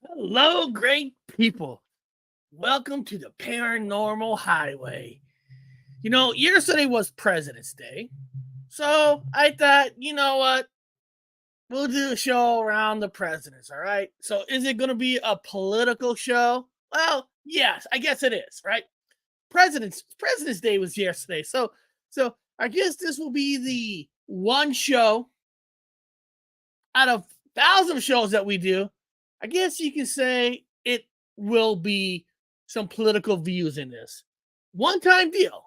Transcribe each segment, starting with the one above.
Hello, great people. Welcome to the Paranormal Highway. Yesterday was President's Day. So I thought, you know what? We'll do a show around the presidents, all right? So is it going to be a political show? Well, yes, I guess it is, right? President's Day was yesterday. So I guess this will be the one show out of thousands of shows that we do. I guess you can say it will be some political views in this. One time deal.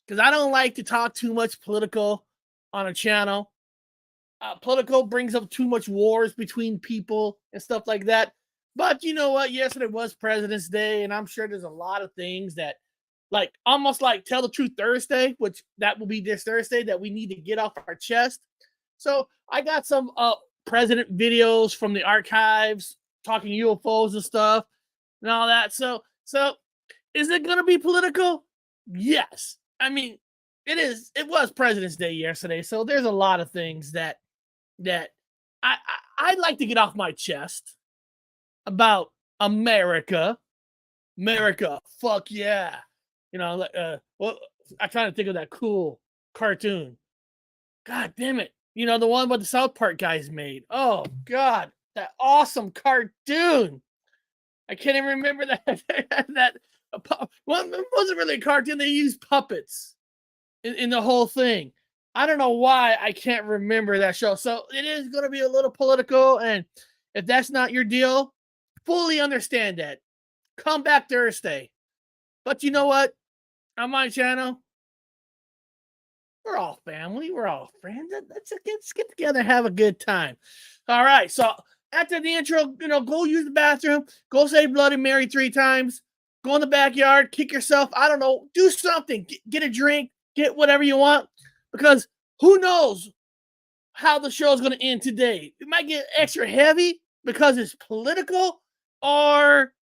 Because I don't like to talk too much political on a channel. Political brings up too much wars between people and stuff like that. But you know what? Yesterday was President's Day, and I'm sure there's a lot of things that, like, almost like Tell the Truth Thursday, which that will be this Thursday, that we need to get off our chest. So I got some president videos from the archives talking UFOs and stuff and all that. So is it going to be political? Yes. I mean, it is. It was President's Day yesterday, so there's a lot of things that I'd like to get off my chest about America. America, fuck yeah. Well, I'm trying to think of that cool cartoon. God damn it. The one what the South Park guys made. Oh God, that awesome cartoon. I can't even remember that. Well, it wasn't really a cartoon. They used puppets in the whole thing. I don't know why I can't remember that show. So it is going to be a little political, and if that's not your deal, fully understand that. Come back Thursday. But you know what? On my channel, we're all family. We're all friends. Let's get together and have a good time. All right. So after the intro, go use the bathroom. Go say Bloody Mary 3 times. Go in the backyard. Kick yourself. I don't know. Do something. Get a drink. Get whatever you want. Because who knows how the show is going to end today. It might get extra heavy because it's political, or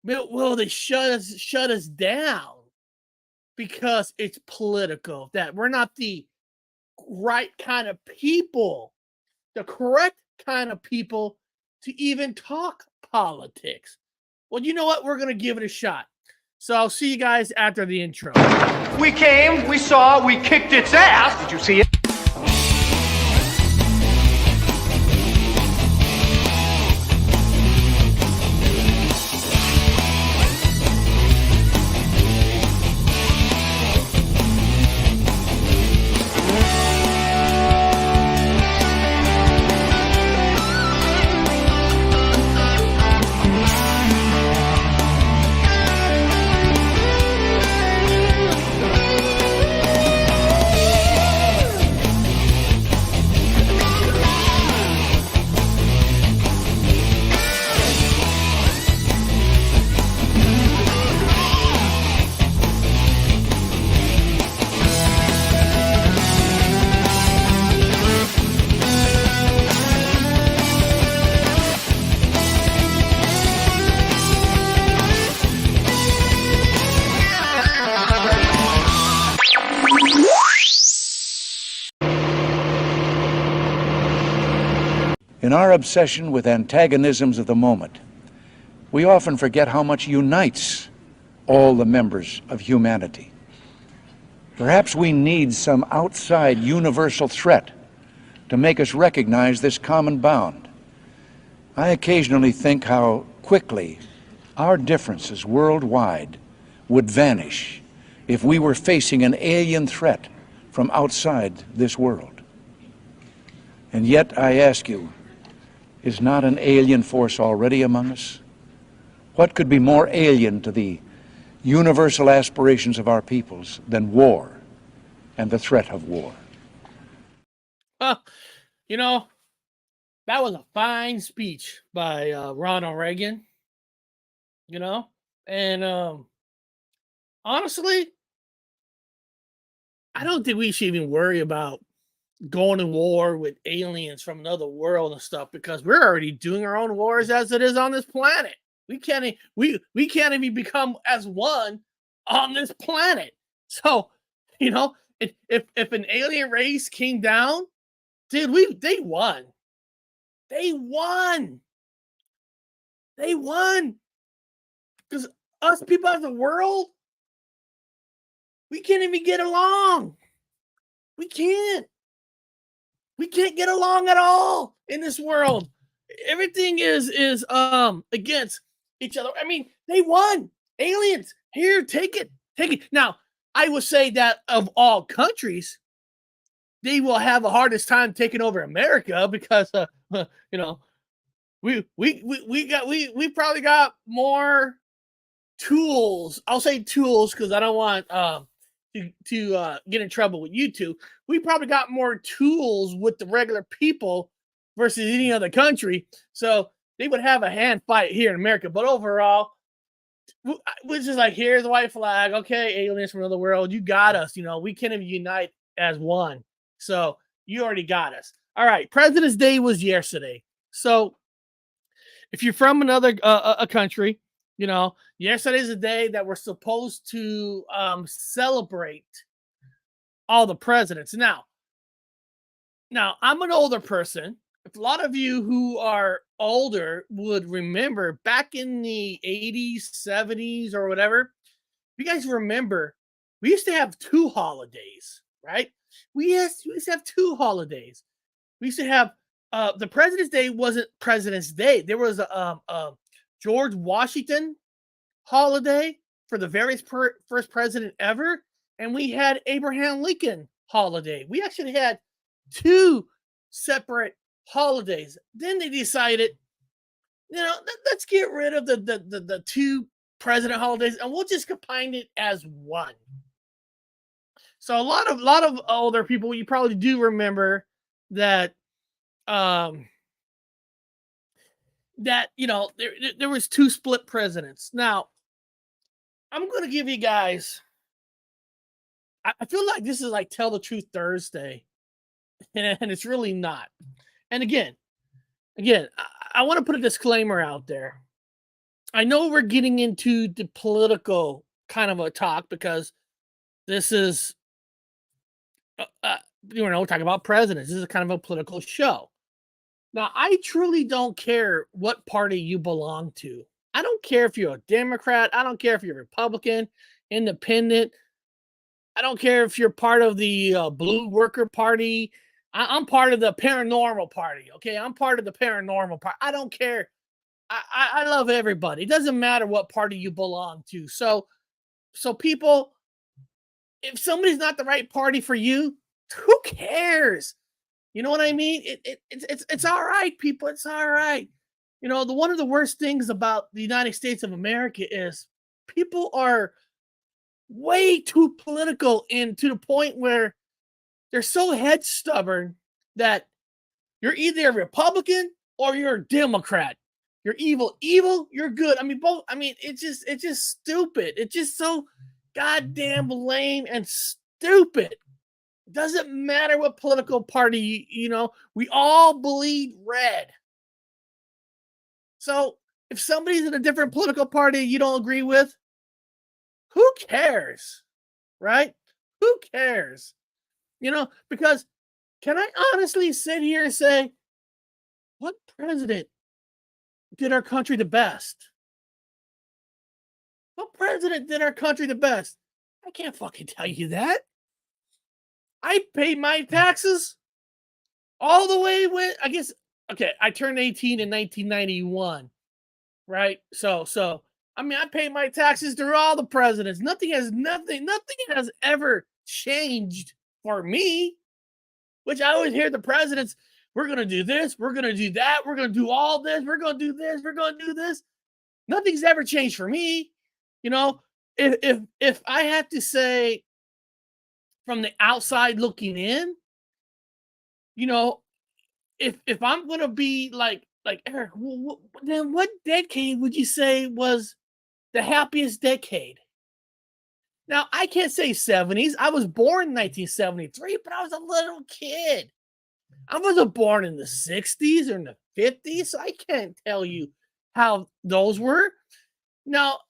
will they shut us down because it's political, that we're not the right kind of people, the correct kind of people to even talk politics. Well, you know what? We're going to give it a shot. So I'll see you guys after the intro. We came, we saw, we kicked its ass. Did you see it? In our obsession with antagonisms of the moment, we often forget how much unites all the members of humanity. Perhaps we need some outside universal threat to make us recognize this common bond. I occasionally think how quickly our differences worldwide would vanish if we were facing an alien threat from outside this world. And yet, I ask you, is not an alien force already among us? What could be more alien to the universal aspirations of our peoples than war and the threat of war? That was a fine speech by Ronald Reagan. And honestly, I don't think we should even worry about going to war with aliens from another world and stuff, because we're already doing our own wars as it is on this planet. We can't even become as one on this planet. So, if an alien race came down, dude, they won. They won. They won. Because us people of the world, we can't even get along. We can't. We can't get along at all in this world. Everything is against each other. I mean, they won. Aliens, here, take it. Take it. Now, I would say that of all countries, they will have the hardest time taking over America because you know, we probably got more tools. I'll say tools because I don't want to get in trouble with YouTube. We probably got more tools with the regular people versus any other country. So they would have a hand fight here in America. But overall, we're just like, here's the white flag. Okay, aliens from another world, you got us. We can't even unite as one. So you already got us. All right, President's Day was yesterday. So if you're from another a country, yesterday's a day that we're supposed to celebrate all the presidents. Now, I'm an older person. If a lot of you who are older would remember back in the 80s, 70s, or whatever, you guys remember, we used to have two holidays, right? We used to have two holidays. We used to have the President's Day wasn't President's Day. There was a George Washington holiday for the very first president ever, and we had Abraham Lincoln holiday. We actually had two separate holidays. Then they decided, let's get rid of the two president holidays and we'll just combine it as one. So a lot of older people, you probably do remember that there was two split presidents. Now, I'm going to give you guys, I feel like this is like Tell the Truth Thursday, and it's really not. And again, I want to put a disclaimer out there. I know we're getting into the political kind of a talk because this is, talking about presidents. This is kind of a political show. Now, I truly don't care what party you belong to. I don't care if you're a Democrat. I don't care if you're Republican, Independent. I don't care if you're part of the Blue Worker Party. I'm part of the Paranormal Party. Okay, I'm part of the Paranormal Party. I don't care. I love everybody. It doesn't matter what party you belong to. So people, if somebody's not the right party for you, who cares? You know what I mean? It's all right, people. It's all right. One of the worst things about the United States of America is people are way too political, and to the point where they're so head stubborn that you're either a Republican or you're a Democrat. You're evil, you're good. I mean, both. I mean, it's just stupid. It's just so goddamn lame and stupid. Doesn't matter what political party, we all bleed red. So if somebody's in a different political party you don't agree with, who cares? Right? Who cares? Because can I honestly sit here and say, what president did our country the best? What president did our country the best? I can't fucking tell you that. I paid my taxes all the way when I turned 18 in 1991, right? So I mean, I paid my taxes through all the presidents. Nothing has ever changed for me. Which I always hear the presidents, we're gonna do this, we're gonna do that, we're gonna do all this, we're gonna do this, we're gonna do this. Nothing's ever changed for me. If I had to say from the outside looking in, if I'm gonna be like Eric, then what decade would you say was the happiest decade? Now, I can't say 70s. I was born in 1973, but I was a little kid. I wasn't born in the 60s or in the 50s, so I can't tell you how those were. Now,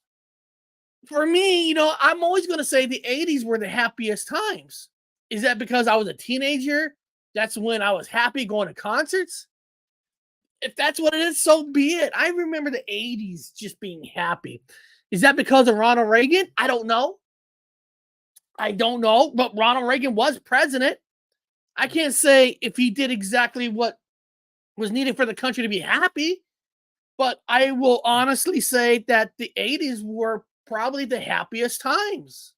for me, I'm always going to say the 80s were the happiest times. Is that because I was a teenager? That's when I was happy going to concerts? if that's what it is, so be it. I remember the 80s just being happy. Is that because of Ronald Reagan? I don't know. But Ronald Reagan was president. I can't say if he did exactly what was needed for the country to be happy, but I will honestly say that the 80s were probably the happiest times.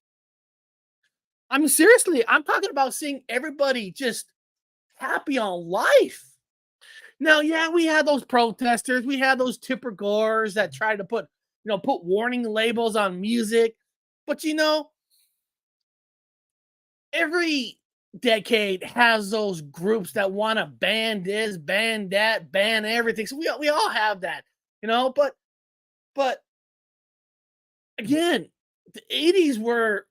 I mean, seriously, I'm talking about seeing everybody just happy on life. Now, yeah, we had those protesters, we had those tipper gores that tried to put warning labels on music. But every decade has those groups that want to ban this, ban that, ban everything. So we all have that, but again, the 80s were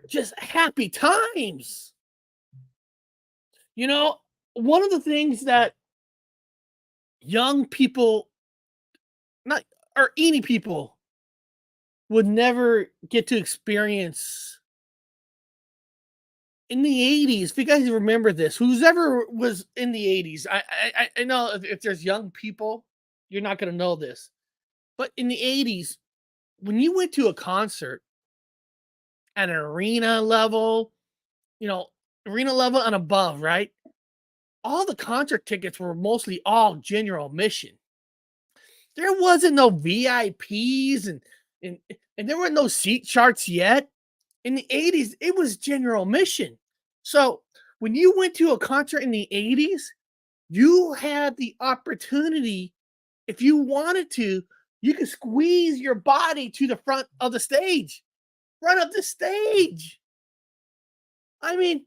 just happy times. One of the things that young people, not or any people, would never get to experience in the 80s. If you guys remember this, who's ever was in the 80s, I know if there's young people, you're not going to know this, but in the 80s, when you went to a concert at an arena level, you know, arena level and above, right? All the concert tickets were mostly all general admission. There wasn't no VIPs and and there were no seat charts yet. In the 80s, it was general admission. So when you went to a concert in the 80s, you had the opportunity, if you wanted to, you could squeeze your body to the front of the stage. Front of the stage. I mean,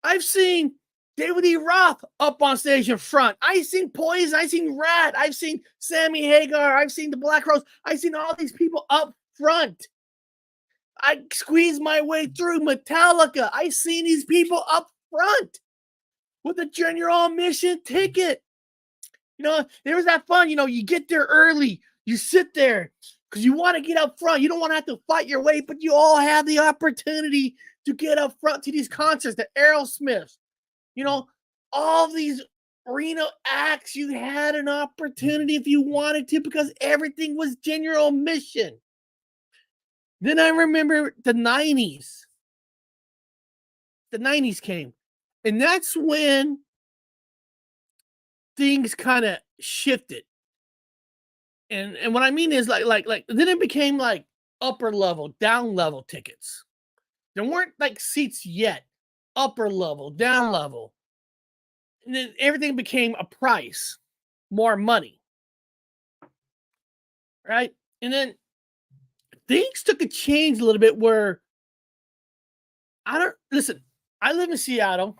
I've seen David E. Roth up on stage in front. I've seen Poison. I've seen Rat. I've seen Sammy Hagar. I've seen the Black Rose. I've seen all these people up front. I squeezed my way through Metallica. I've seen these people up front with a general admission ticket. There was that fun. You get there early. You sit there because you want to get up front. You don't want to have to fight your way, but you all have the opportunity to get up front to these concerts, the Aerosmiths, all these arena acts. You had an opportunity if you wanted to because everything was general admission. Then I remember the 90s. The 90s came. And that's when things kind of shifted. And what I mean is like then it became like upper level, down level tickets. There weren't like seats yet. Upper level, down level. And then everything became a price, more money. Right? And then things took a change a little bit where I live in Seattle.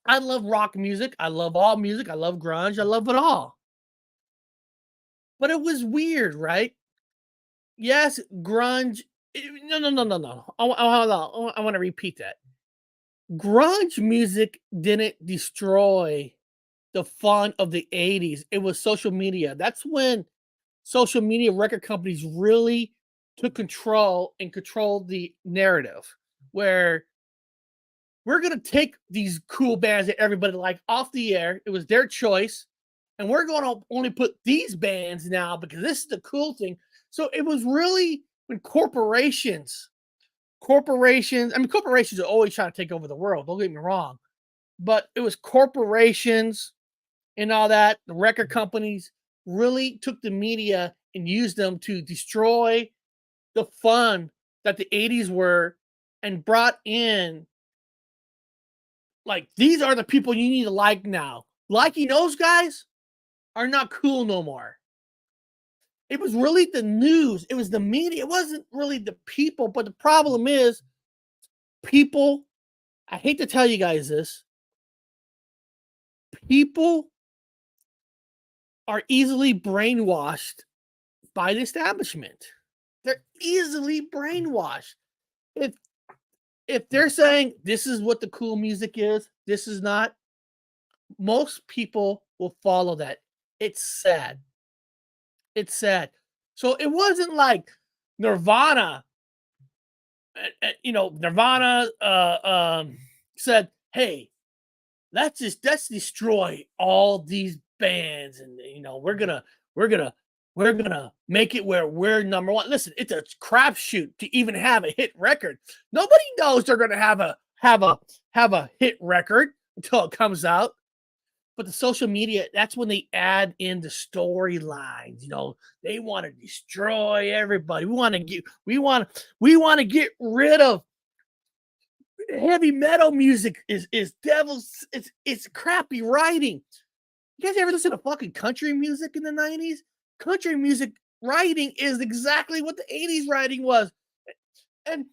I love rock music. I love all music. I love grunge. I love it all. But it was weird, right? Yes, grunge. No, no, no, no, no. Hold on. I want to repeat that. Grunge music didn't destroy the fun of the 80s. It was social media. That's when social media record companies really took control and controlled the narrative, where we're going to take these cool bands that everybody liked off the air. It was their choice. And we're going to only put these bands now because this is the cool thing. So it was really when corporations are always trying to take over the world. Don't get me wrong. But it was corporations and all that. The record companies really took the media and used them to destroy the fun that the 80s were and brought in, like, these are the people you need to like now. Liking those guys are not cool no more. It was really the news. It was the media. It wasn't really the people. But the problem is, people, I hate to tell you guys this, people are easily brainwashed by the establishment. They're easily brainwashed. If they're saying this is what the cool music is, this is not, most people will follow that. It's sad. It's sad. So it wasn't like Nirvana, Nirvana said, hey, let's destroy all these bands, and we're gonna make it where we're number one. Listen, it's a crapshoot to even have a hit record. Nobody knows they're gonna have a hit record until it comes out. But the social media, that's when they add in the storylines. They want to destroy everybody. We want to get rid of heavy metal music is devil's it's crappy writing. You guys ever listen to fucking country music in the 90s? Country music writing is exactly what the 80s writing was. And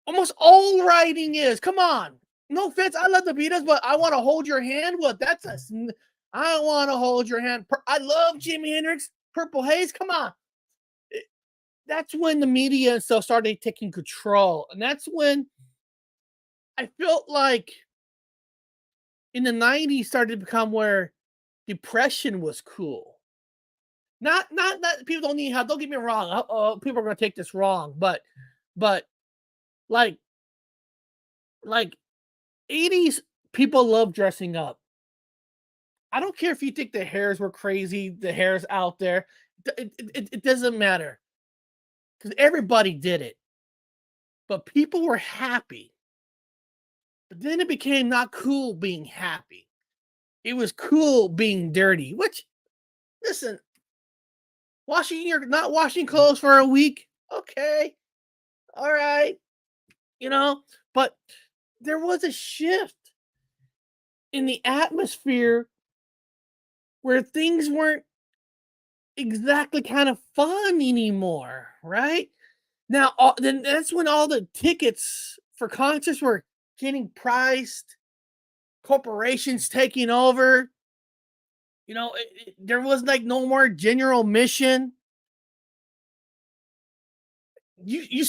almost all writing is. Come on. No offense, I love the Beatles, but I want to hold your hand. What? I want to hold your hand. I love Jimi Hendrix, Purple Haze. Come on. That's when the media and stuff started taking control. And that's when I felt like in the 90s started to become where depression was cool. Not people don't need help. Don't get me wrong. People are going to take this wrong, but like 80s people love dressing up. I don't care if you think the hairs were crazy, the hairs out there. It doesn't matter because everybody did it. But people were happy. But then it became not cool being happy. It was cool being dirty. Which, listen, not washing clothes for a week. Okay, all right, but there was a shift in the atmosphere where things weren't exactly kind of fun anymore, right? Now, then that's when all the tickets for concerts were getting priced, corporations taking over. There was like no more general mission. You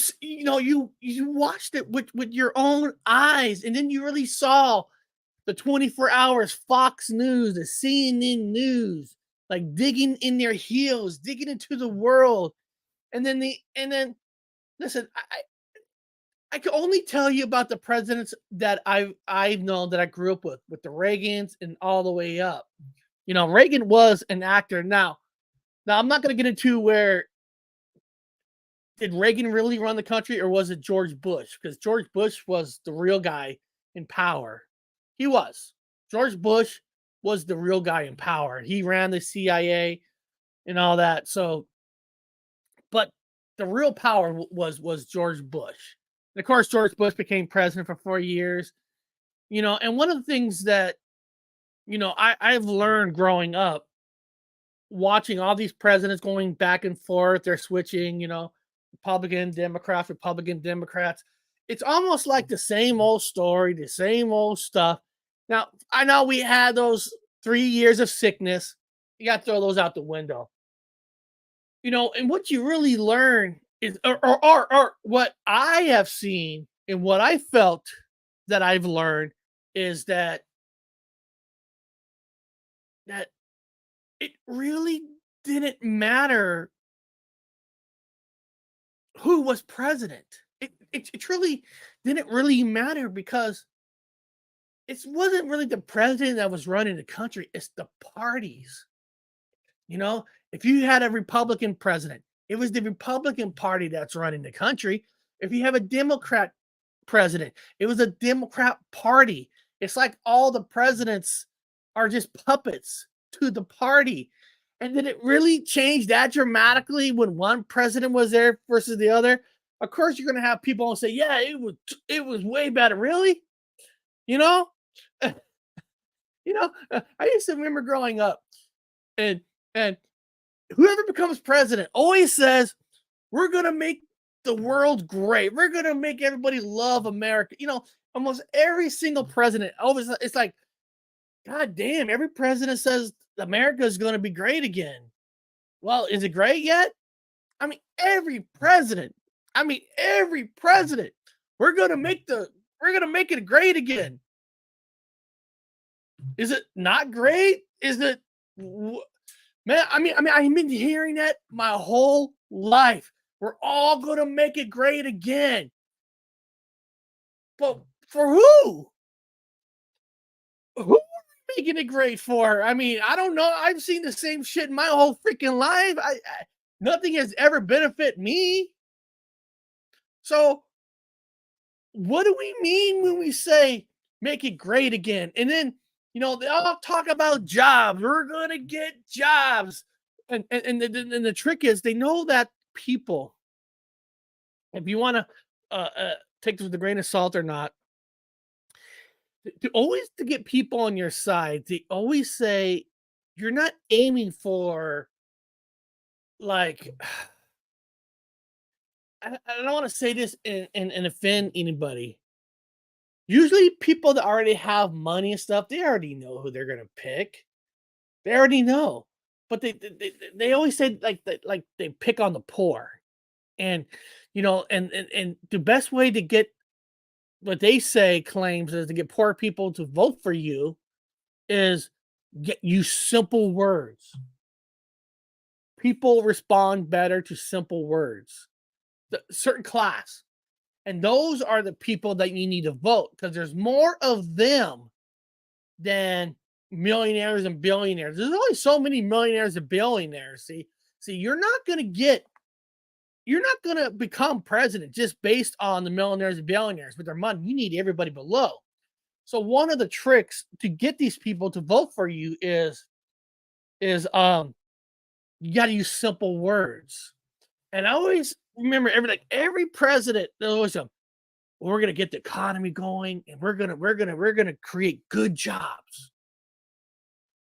watched it with your own eyes, and then you really saw the 24 hours Fox News, the CNN News, like digging in their heels, digging into the world. And then listen, I can only tell you about the presidents that I've known that I grew up with the Reagans and all the way up. Reagan was an actor. Now I'm not going to get into where did Reagan really run the country or was it George Bush? Because George Bush was the real guy in power. He was. George Bush was the real guy in power. He ran the CIA and all that. So, but the real power was George Bush. And of course, George Bush became president for 4 years. And one of the things that, I've learned growing up, watching all these presidents going back and forth, they're switching, Republican, Democrats. It's almost like the same old story, the same old stuff. Now, I know we had those 3 years of sickness. You got to throw those out the window. And what you really learn is, or what I have seen and what I felt that I've learned is that it really didn't matter who was president. It truly didn't really matter because it wasn't really the president that was running the country. It's the parties. If you had a Republican president, it was the Republican Party that's running the country. If you have a Democrat president, it was a Democrat Party. It's like all the presidents are just puppets to the party. And did it really change that dramatically when one president was there versus the other? Of course, you're going to have people say, "Yeah, it was way better." Really, I used to remember growing up, and whoever becomes president always says, "We're going to make the world great. We're going to make everybody love America." Almost every single president always, it's like, God damn, every president says America is going to be great again. Well, is it great yet? I mean, every president. We're going to make it great again. Is it not great? Is it, man? I've been hearing that my whole life. We're all going to make it great again. But for who? Who are we making it great for? I mean, I don't know. I've seen the same shit my whole freaking life. Nothing has ever benefited me. So, what do we mean when we say make it great again? And then, they all talk about jobs. We're going to get jobs. And the trick is they know that people, if you want to take this with a grain of salt or not, to get people on your side, they always say you're not aiming for, like, I don't want to say this and offend anybody. Usually, people that already have money and stuff, they already know who they're gonna pick. They already know, but they always say like they pick on the poor, and and the best way to get what they say claims is to get poor people to vote for you is get you simple words. People respond better to simple words. The certain class. And those are the people that you need to vote because there's more of them than millionaires and billionaires. There's only so many millionaires and billionaires. See, you're not going to become president just based on the millionaires and billionaires with their money. You need everybody below. So one of the tricks to get these people to vote for you is you got to use simple words. And I always remember every president, there's always we're gonna get the economy going, and we're gonna create good jobs.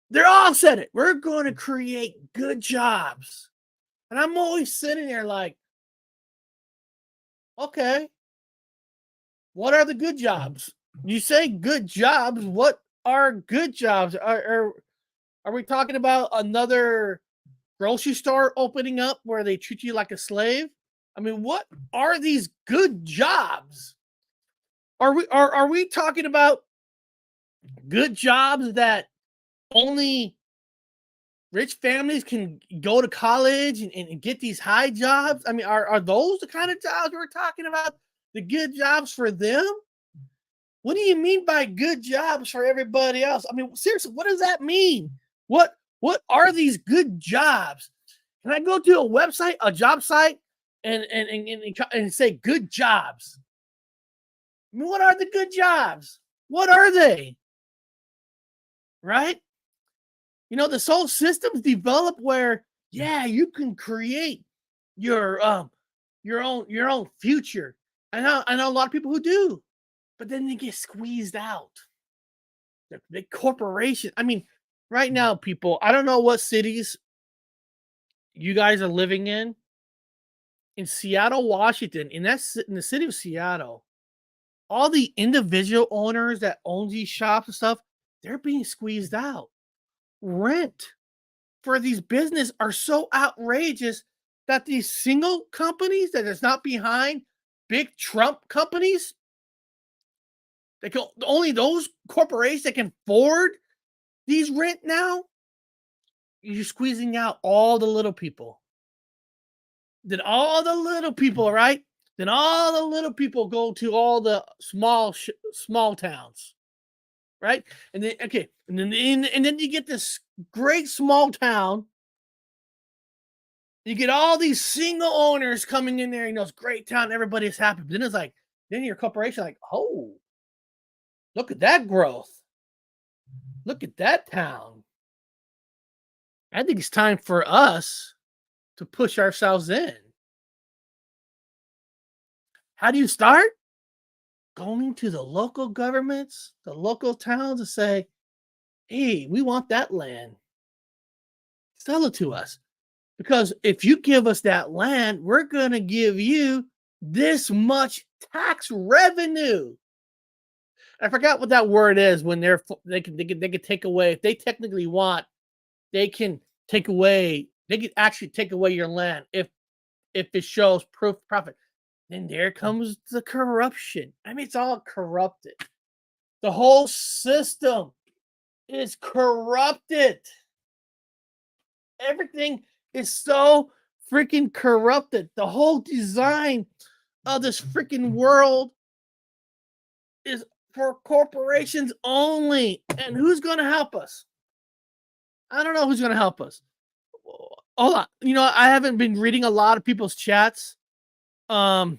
They're all said it. We're gonna create good jobs, and I'm always sitting there like, okay, what are the good jobs? You say good jobs. What are good jobs? Are we talking about another grocery store opening up where they treat you like a slave? I mean, what are these good jobs? Are we talking about good jobs that only rich families can go to college and get these high jobs? I mean, are those the kind of jobs we're talking about? The good jobs for them? What do you mean by good jobs for everybody else? I mean, seriously, what does that mean? What are these good jobs? Can I go to a website, a job site, and say good jobs? I mean, what are the good jobs? What are they? Right? This whole system's developed where, yeah, you can create your own future. I know a lot of people who do, but then they get squeezed out. The big corporation. I mean, right now, people, I don't know what cities you guys are living in. In Seattle, Washington, in the city of Seattle, all the individual owners that own these shops and stuff, they're being squeezed out. Rent for these business are so outrageous that these single companies that is not behind big Trump companies, only those corporations that can afford these rent now, you're squeezing out all the little people. Then all the little people, right? Then all the little people go to all the small towns, right? And then and then you get this great small town. You get all these single owners coming in there, it's great town, everybody's happy. But then it's like, then your corporation like, oh, look at that growth. Look at that town. I think it's time for us to push ourselves in. How do you start? Going to the local governments, the local towns, and say, hey, we want that land. Sell it to us. Because if you give us that land, we're going to give you this much tax revenue. I forgot what that word is when they can take away, if they technically want, they can take away, they can actually take away your land if it shows proof of profit. Then there comes the corruption. I mean, it's all corrupted. The whole system is corrupted. Everything is so freaking corrupted. The whole design of this freaking world is for corporations only. And who's going to help us? I don't know who's going to help us. Hold on. I haven't been reading a lot of people's chats. Let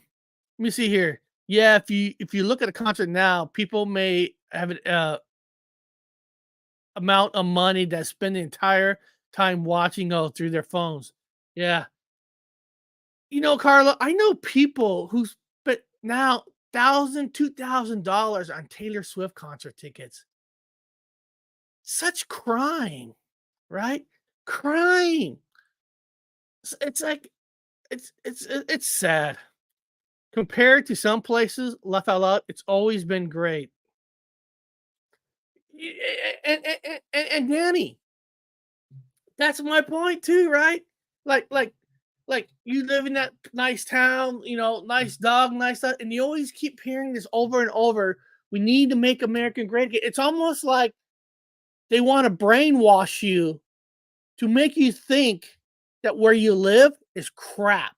me see here. Yeah, if you look at a concert now, people may have an amount of money that spend the entire time watching through their phones. Yeah. Carla, I know people who spent now $1,000, $2,000 on Taylor Swift concert tickets. Such crime, right? Crime. It's like it's sad. Compared to some places, left out loud, it's always been great. And Danny, that's my point too, right? Like like like you live in that nice town, nice dog, nice stuff, and you always keep hearing this over and over. We need to make America great again. It's almost like they want to brainwash you to make you think that where you live is crap.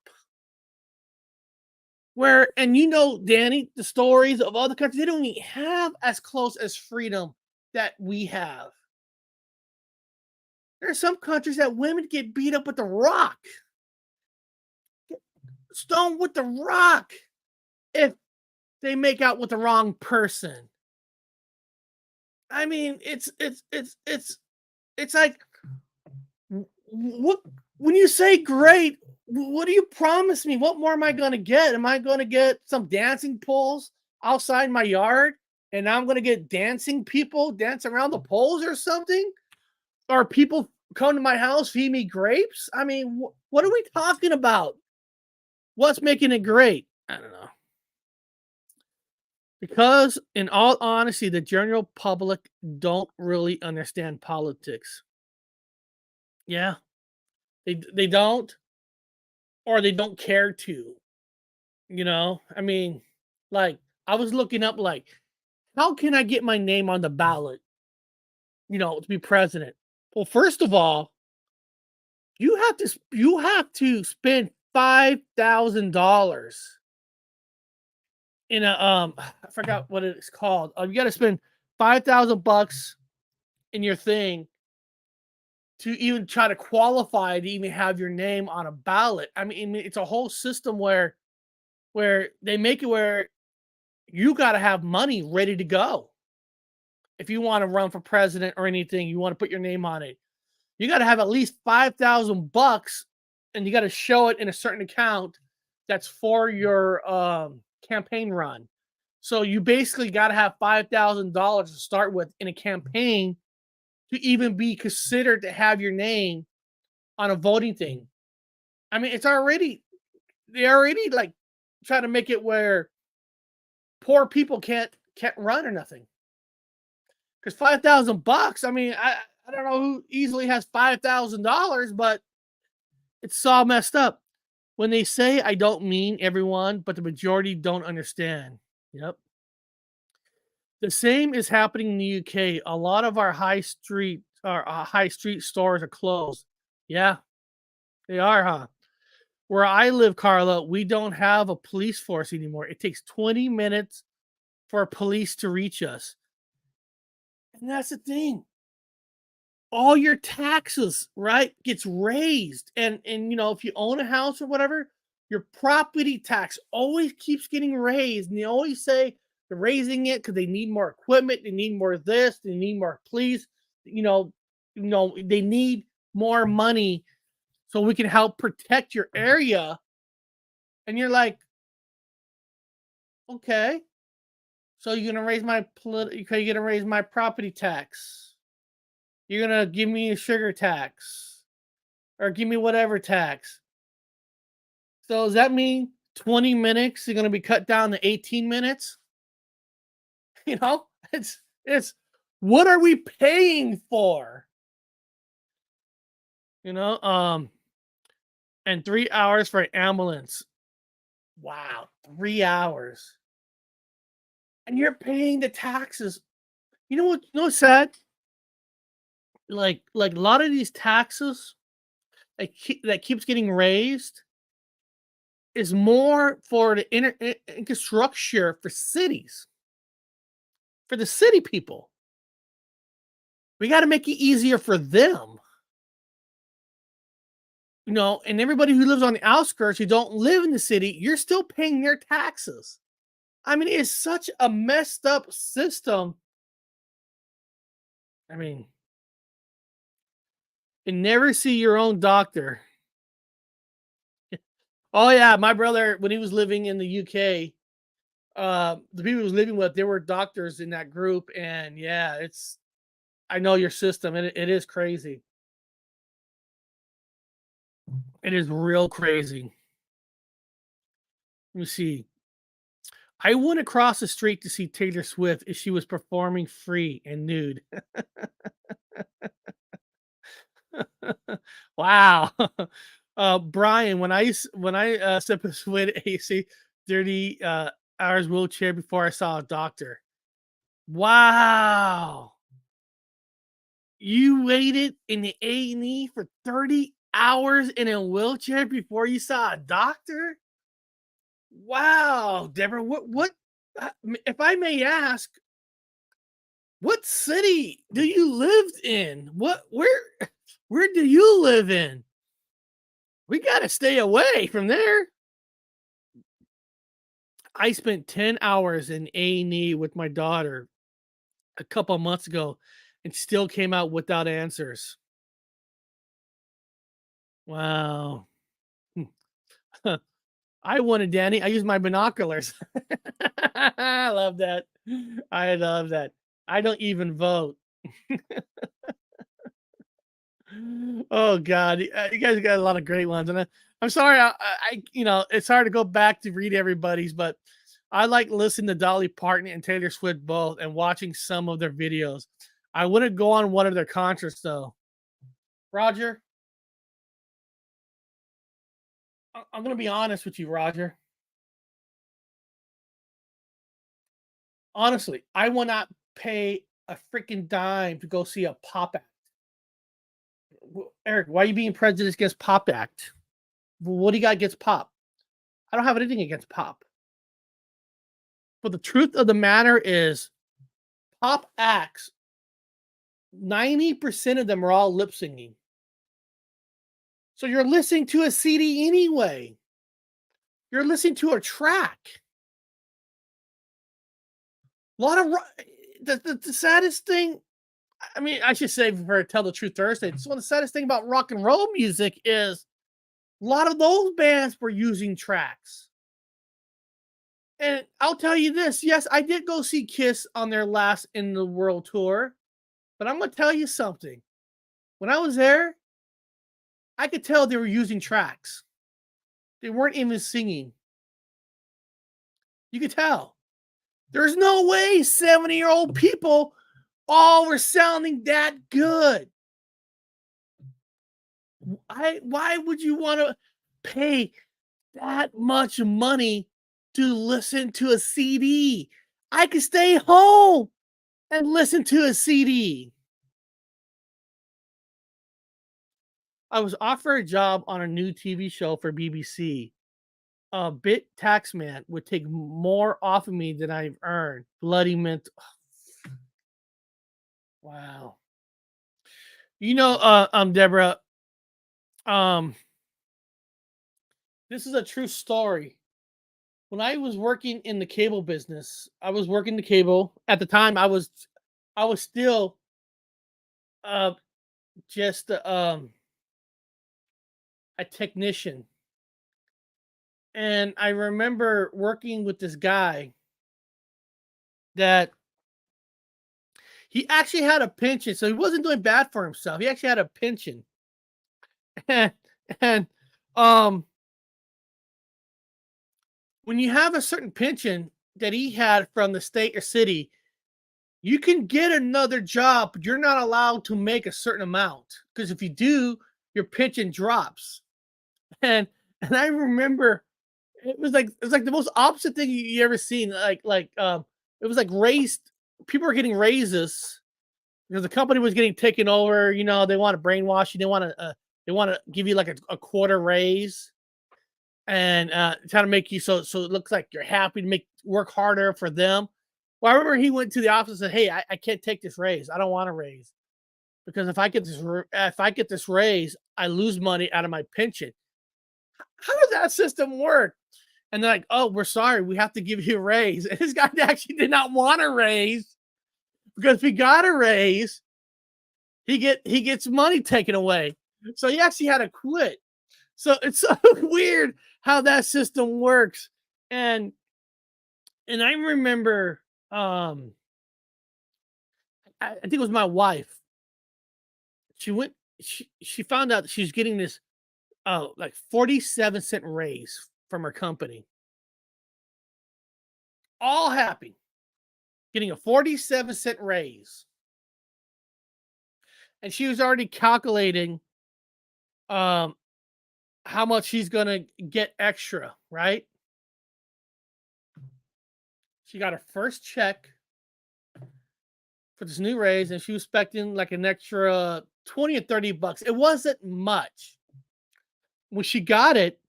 Danny, the stories of other countries, they don't even have as close as freedom that we have. There are some countries that women get beat up with the rock. Stoned with the rock if they make out with the wrong person. I mean, it's like what when you say great, what do you promise me? What more am I going to get? Am I going to get some dancing poles outside my yard and I'm going to get dancing people dance around the poles or something? Or people come to my house, feed me grapes? I mean, what are we talking about? What's making it great? I don't know. Because, in all honesty, the general public don't really understand politics. Yeah, they don't, or they don't care to. I mean, like I was looking up, like, how can I get my name on the ballot? To be president. Well, first of all, you have to spend $5,000 in a I forgot what it's called. You got to spend $5,000 in your thing to even try to qualify to even have your name on a ballot. I mean, it's a whole system where they make it where you got to have money ready to go. If you want to run for president or anything, you want to put your name on it. You got to have at least $5,000, and you got to show it in a certain account that's for your campaign run. So you basically got to have $5,000 to start with in a campaign to even be considered to have your name on a voting thing. I mean, they already like try to make it where poor people can't run or nothing. Because $5,000, I mean, I don't know who easily has $5,000, but it's all messed up. When they say I don't mean everyone, but the majority don't understand. Yep. The same is happening in the UK. A lot of our high street stores are closed. Yeah, they are, huh? Where I live, Carla, we don't have a police force anymore. It takes 20 minutes for police to reach us. And that's the thing. All your taxes, right, gets raised. And if you own a house or whatever, your property tax always keeps getting raised. And they always say they're raising it because they need more equipment, they need more this, they need more police, they need more money so we can help protect your area. And you're like, okay, so you're gonna raise my property tax. You're gonna give me a sugar tax or give me whatever tax. So does that mean 20 minutes are gonna be cut down to 18 minutes? It's what are we paying for? And 3 hours for an ambulance. Wow, 3 hours. And you're paying the taxes. You know what? What's sad? Like a lot of these taxes that keeps getting raised is more for the infrastructure for cities. for the city people. We got to make it easier for them. And everybody who lives on the outskirts who don't live in the city, you're still paying their taxes. I mean, it's such a messed up system. I mean, and never see your own doctor. Oh yeah, my brother, when he was living in the UK, the people he was living with, there were doctors in that group, and yeah, I know your system, and it is crazy. It is real crazy. Let me see. I went across the street to see Taylor Swift as she was performing free and nude. Wow. Brian, when I stepped with AC 30 hours wheelchair before I saw a doctor. Wow. You waited in the A&E for 30 hours in a wheelchair before you saw a doctor? Wow, Deborah, if I may ask, what city do you live in? Where do you live in? We got to stay away from there. I spent 10 hours in A&E with my daughter a couple of months ago and still came out without answers. Wow. I wanted Danny. I used my binoculars. I love that. I love that. I don't even vote. Oh God, you guys got a lot of great ones, and I'm sorry. It's hard to go back to read everybody's, but I like listening to Dolly Parton and Taylor Swift both, and watching some of their videos. I wouldn't go on one of their concerts though. Roger, I'm gonna be honest with you, Roger. Honestly, I will not pay a freaking dime to go see a pop act. Eric, why are you being prejudiced against pop act? What do you got against pop? I don't have anything against pop. But the truth of the matter is, pop acts, 90% of them are all lip singing. So you're listening to a CD anyway. You're listening to a track. A lot of the saddest thing, I mean, I should say for Tell the Truth Thursday, it's one of the saddest thing about rock and roll music is a lot of those bands were using tracks. And I'll tell you this, yes, I did go see Kiss on their last In the World tour, but I'm going to tell you something. When I was there, I could tell they were using tracks. They weren't even singing. You could tell. There's no way 70-year-old people all were sounding that good. Why would you want to pay that much money to listen to a CD? I could stay home and listen to a CD. I was offered a job on a new TV show for BBC. A bit tax man would take more off of me than I've earned. Bloody mental. Wow. Deborah, um, this is a true story. When I was working in the cable business, I was working the cable. At the time, I was still just a technician. And I remember working with this guy that he actually had a pension. So he wasn't doing bad for himself. He actually had a pension. and when you have a certain pension that he had from the state or city, you can get another job, but you're not allowed to make a certain amount. Because if you do, your pension drops. And I remember it was like the most opposite thing you ever seen. It was like raised. People were getting raises because the company was getting taken over. They want to brainwash you. They want to give you like a quarter raise, and try to make you so it looks like you're happy to work harder for them. Well, I remember he went to the office and said, "Hey, I can't take this raise. I don't want to raise because if I get this raise, I lose money out of my pension." How does that system work? And they're like, "Oh, we're sorry, we have to give you a raise." And this guy actually did not want a raise because if he got a raise, he gets money taken away. So he actually had to quit. So it's so weird how that system works. And I remember I think it was my wife. She went she found out that she was getting this like 47-cent raise from her company. All happy, getting a 47-cent raise. And she was already calculating um how much she's gonna get extra, right? She got her first check for this new raise, and she was expecting like an extra 20 or 30 bucks. It wasn't much. When she got it,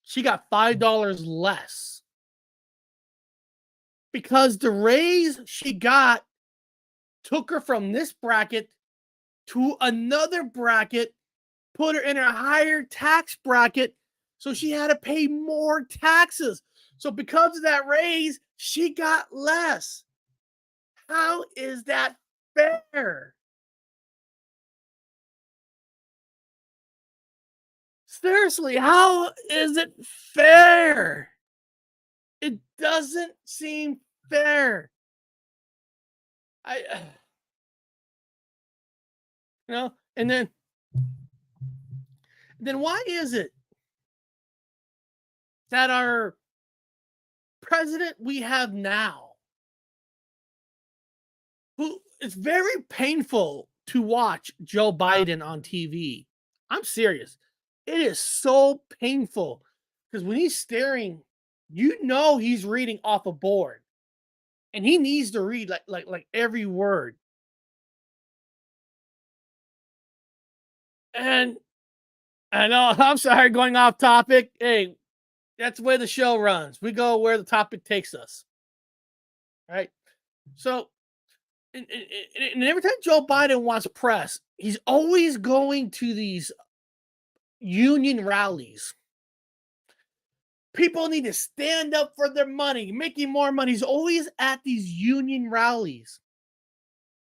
she got $5 less because the raise she got took her from this bracket to another bracket, put her in a higher tax bracket. So she had to pay more taxes. So because of that raise, she got less. How is that fair? Seriously, how is it fair? It doesn't seem fair. I, and then why is it that our president we have now, who it's very painful to watch Joe Biden on TV. I'm serious. It is so painful because when he's staring, he's reading off a board, and he needs to read like every word. And I know I'm sorry going off topic. Hey, that's the way the show runs. We go where the topic takes us. Right? So and every time Joe Biden wants press, he's always going to these union rallies. People need to stand up for their money, making more money. He's always at these union rallies,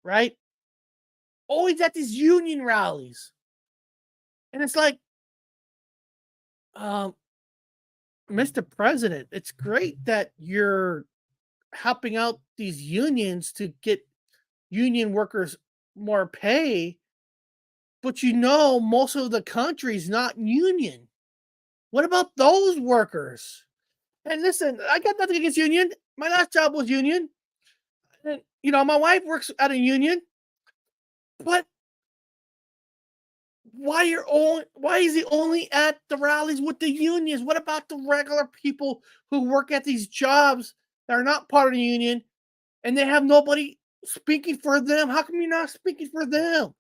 right? Always at these union rallies. And it's like, um, Mr. President, it's great that you're helping out these unions to get union workers more pay, but most of the country's not union. What about those workers? And listen, I got nothing against union. My last job was union. And, my wife works at a union, but why is he only at the rallies with the unions? What about the regular people who work at these jobs that are not part of the union and they have nobody speaking for them? How come you're not speaking for them?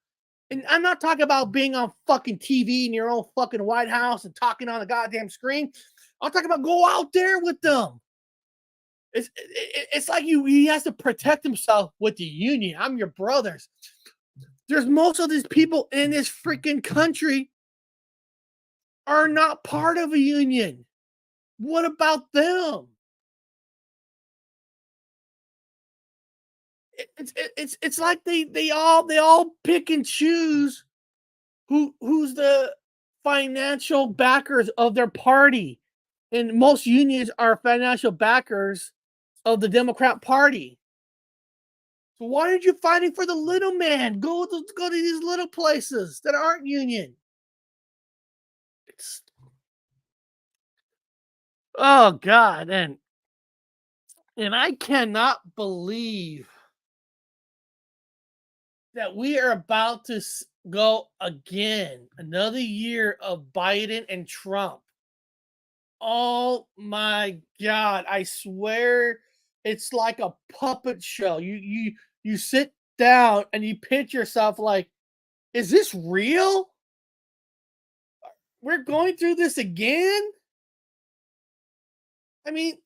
And I'm not talking about being on fucking TV in your own fucking White House and talking on a goddamn screen. I'm talking about go out there with them. It's like he has to protect himself with the union. I'm your brothers. There's most of these people in this freaking country are not part of a union. What about them? It's like they all pick and choose who's the financial backers of their party. And most unions are financial backers of the Democrat Party. So why aren't you fighting for the little man? Go to these little places that aren't union. It's, oh God, and I cannot believe that we are about to go again another year of Biden and Trump. Oh my God! I swear, it's like a puppet show. You sit down and you pinch yourself like, is this real? We're going through this again? I mean,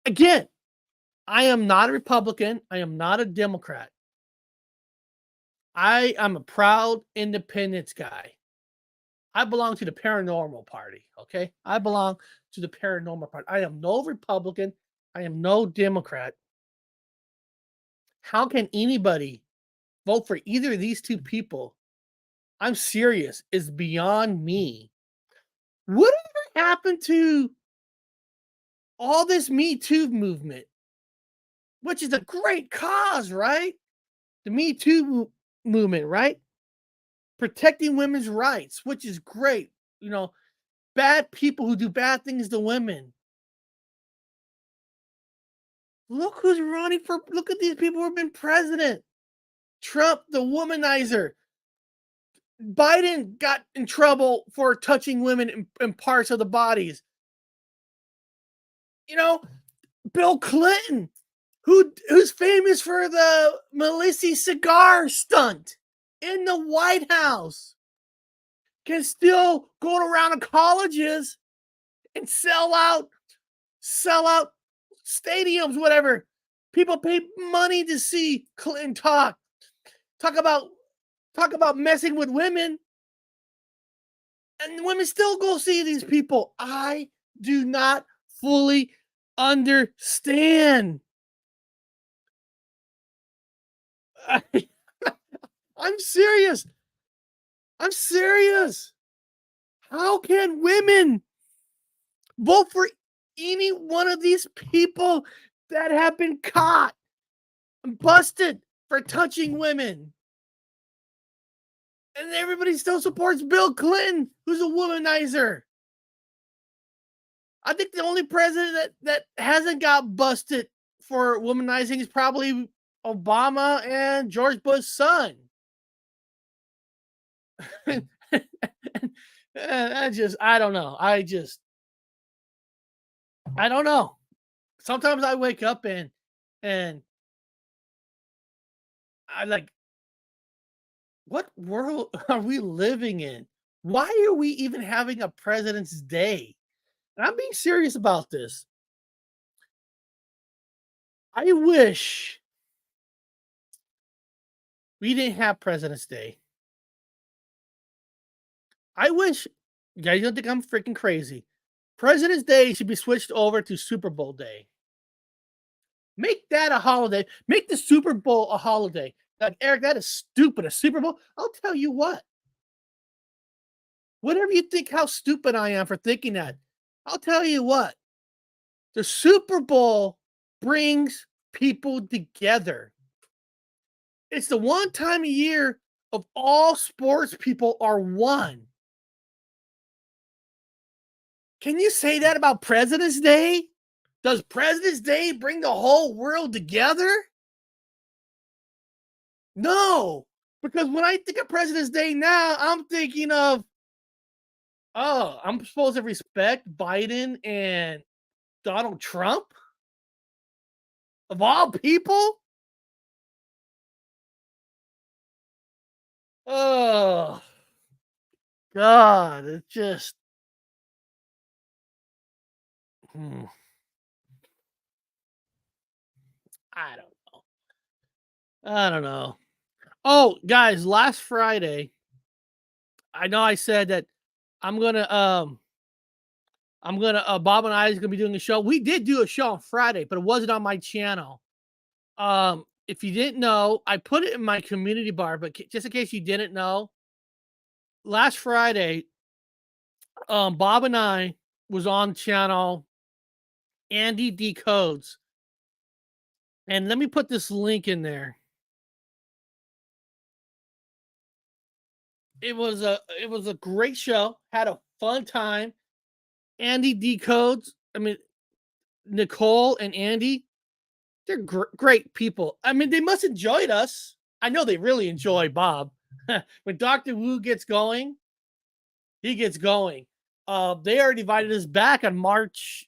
again, I am not a Republican. I am not a Democrat. I am a proud independence guy. I belong to the paranormal party. Okay. I belong to the paranormal party. I am no Republican. I am no Democrat. How can anybody vote for either of these two people? I'm serious. It's beyond me. Whatever happened to all this Me Too movement, which is a great cause, right? The Me Too movement, right? Protecting women's rights, which is great. You know, bad people who do bad things to women. Look who's running for, look at these people who have been president. Trump, the womanizer. Biden got in trouble for touching women in parts of the bodies. You know, Bill Clinton, who's famous for the Melissa cigar stunt in the White House, can still go around to colleges and sell out stadiums, whatever. People pay money to see Clinton talk about messing with women, and women still go see these people. I do not fully understand. I'm serious. I'm serious. How can women vote for any one of these people that have been caught and busted for touching women? And everybody still supports Bill Clinton, who's a womanizer. I think the only president that hasn't got busted for womanizing is probably Obama and George Bush's son. I don't know. I don't know. Sometimes I wake up and I like, what world are we living in? Why are we even having a President's Day? And I'm being serious about this. I wish we didn't have President's Day. I wish, you guys don't think I'm freaking crazy. President's Day should be switched over to Super Bowl Day. Make that a holiday. Make the Super Bowl a holiday. Like, Eric, that is stupid. A Super Bowl? I'll tell you what. Whatever you think how stupid I am for thinking that, I'll tell you what. The Super Bowl brings people together. It's the one time a year of all sports people are one. Can you say that about President's Day? Does President's Day bring the whole world together? No, because when I think of President's Day now, I'm thinking of, oh, I'm supposed to respect Biden and Donald Trump? Of all people? Oh, God, it's just, hmm, I don't know. I don't know. Oh, guys, last Friday, I know I said that I'm gonna Bob and I is gonna be doing a show. We did do a show on Friday, but it wasn't on my channel. If you didn't know, I put it in my community bar, but just in case you didn't know, last Friday, Bob and I was on channel Andy Decodes. And let me put this link in there. It was a great show. Had a fun time. Andy Decodes. I mean, Nicole and Andy, they're great people. I mean, they must enjoyed us. I know they really enjoy Bob. When Dr. Wu gets going, he gets going. They already invited us back on March.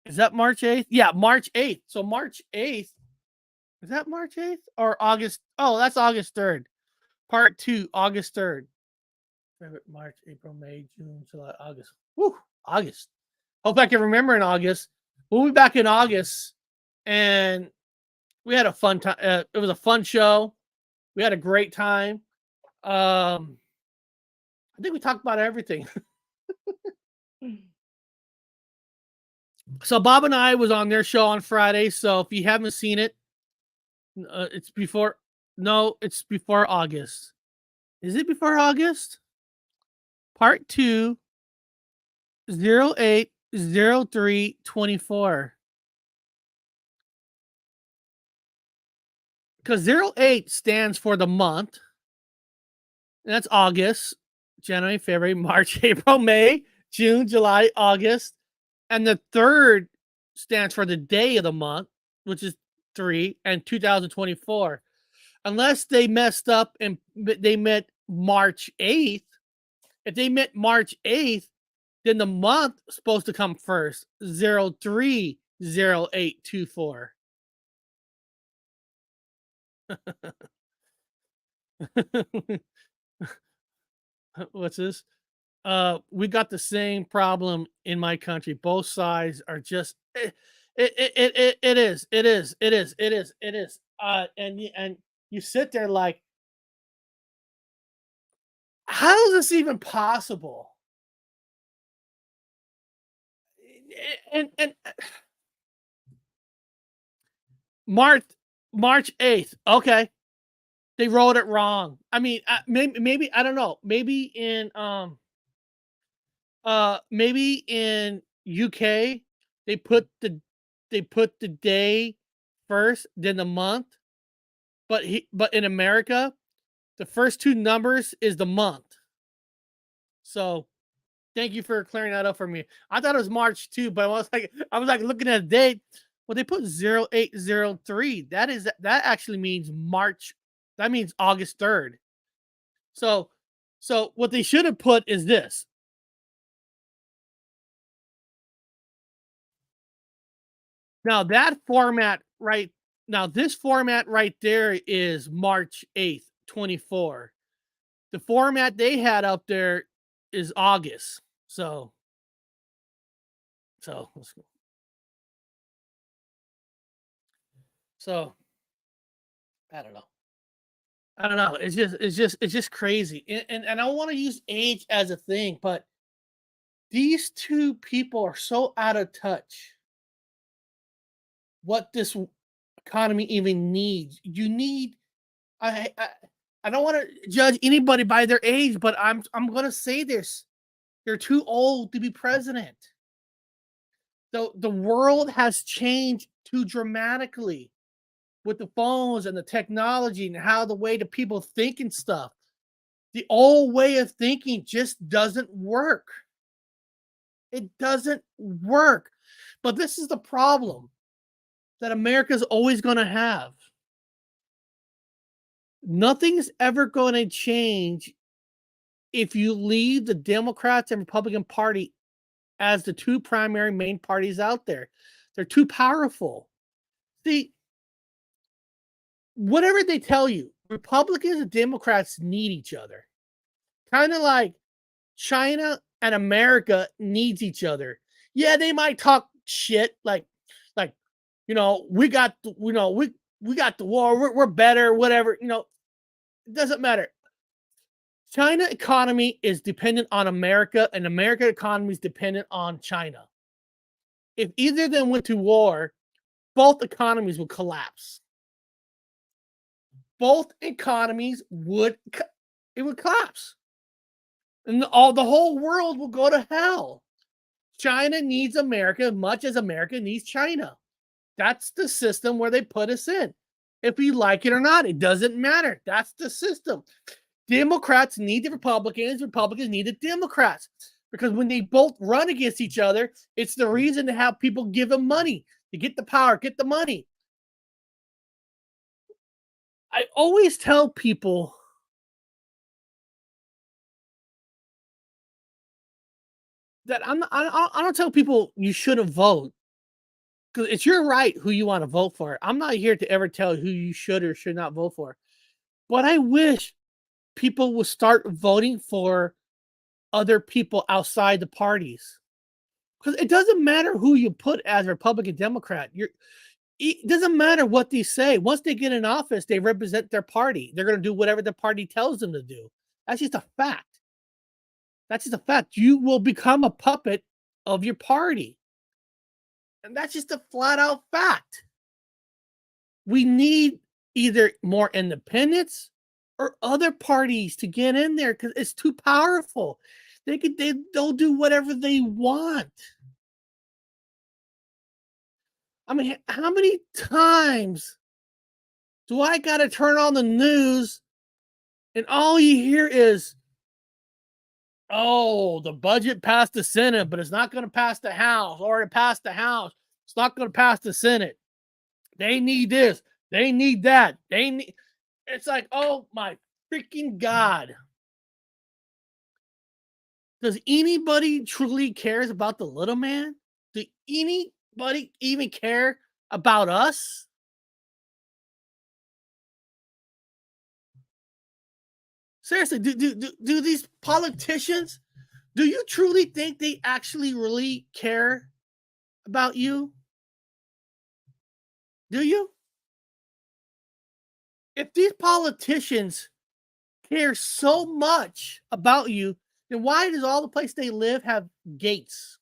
Is that March 8th? Yeah, March 8th. So March 8th. Is that March 8th or August? Oh, that's August 3rd. Part 2, August 3rd. February, March, April, May, June, July, August. Woo, August. Hope I can remember in August. We'll be back in August. and we had a fun time. It was a fun show. We had a great time. I think we talked about everything. So Bob and I was on their show on Friday. So if you haven't seen it, it's before. No, it's before August. Is it before August? Part 2, 080324. Because 08 stands for the month. And that's August, January, February, March, April, May, June, July, August. And the 3rd stands for the day of the month, which is 3 and 2024. Unless they messed up and they meant March 8th. If they meant March 8th, then the month is supposed to come first, 030824. What's this? We got the same problem in my country. Both sides are just it is. And you sit there like, how is this even possible? And March 8th. Okay. They wrote it wrong. I mean, maybe I don't know. Maybe in UK they put the day first, then the month. But in America, the first 2 numbers is the month. So thank you for clearing that up for me. I thought it was March 2, but I was like looking at the date. Well, they put 0803. That actually means March. That means August 3rd. So what they should have put is this. Now that format right now, this format right there is March 8th, 24. The format they had up there is August. So let's go. So I don't know. I don't know. It's just crazy. And I don't want to use age as a thing, but these two people are so out of touch. What this economy even needs. You need I don't want to judge anybody by their age, but I'm going to say this. They're too old to be president. The world has changed too dramatically with the phones and the technology and how the way the people think and stuff. The old way of thinking just doesn't work. It doesn't work. But this is the problem that America's always going to have. Nothing's ever going to change if you leave the Democrats and Republican Party as the 2 primary main parties out there. They're too powerful. See, whatever they tell you, Republicans and Democrats need each other. Kind of like China and America needs each other. Yeah, they might talk shit like we got we got the war, we're better, whatever, it doesn't matter. China economy is dependent on America, and American economy is dependent on China. If either of them went to war, both economies would collapse. Both economies would collapse. And the whole world will go to hell. China needs America as much as America needs China. That's the system where they put us in. If we like it or not, it doesn't matter. That's the system. Democrats need the Republicans. Republicans need the Democrats. Because when they both run against each other, it's the reason to have people give them money. To get the power, get the money. I always tell people that I don't tell people you shouldn't vote. Because it's your right who you want to vote for. I'm not here to ever tell who you should or should not vote for. But I wish people will start voting for other people outside the parties. Because it doesn't matter who you put as Republican, Democrat. It doesn't matter what they say. Once they get in office, they represent their party. They're going to do whatever the party tells them to do. That's just a fact. That's just a fact. You will become a puppet of your party. And that's just a flat out fact. We need either more independence or other parties to get in there because it's too powerful. They'll do whatever they want. I mean, how many times do I got to turn on the news and all you hear is, oh, the budget passed the Senate, but it's not going to pass the House, or it passed the House. It's not going to pass the Senate. They need this. They need that. It's like, oh my freaking God. Does anybody truly cares about the little man? Do anybody even care about us? Seriously, do these politicians, do you truly think they actually really care about you? Do you? If these politicians care so much about you, then why does all the place they live have gates?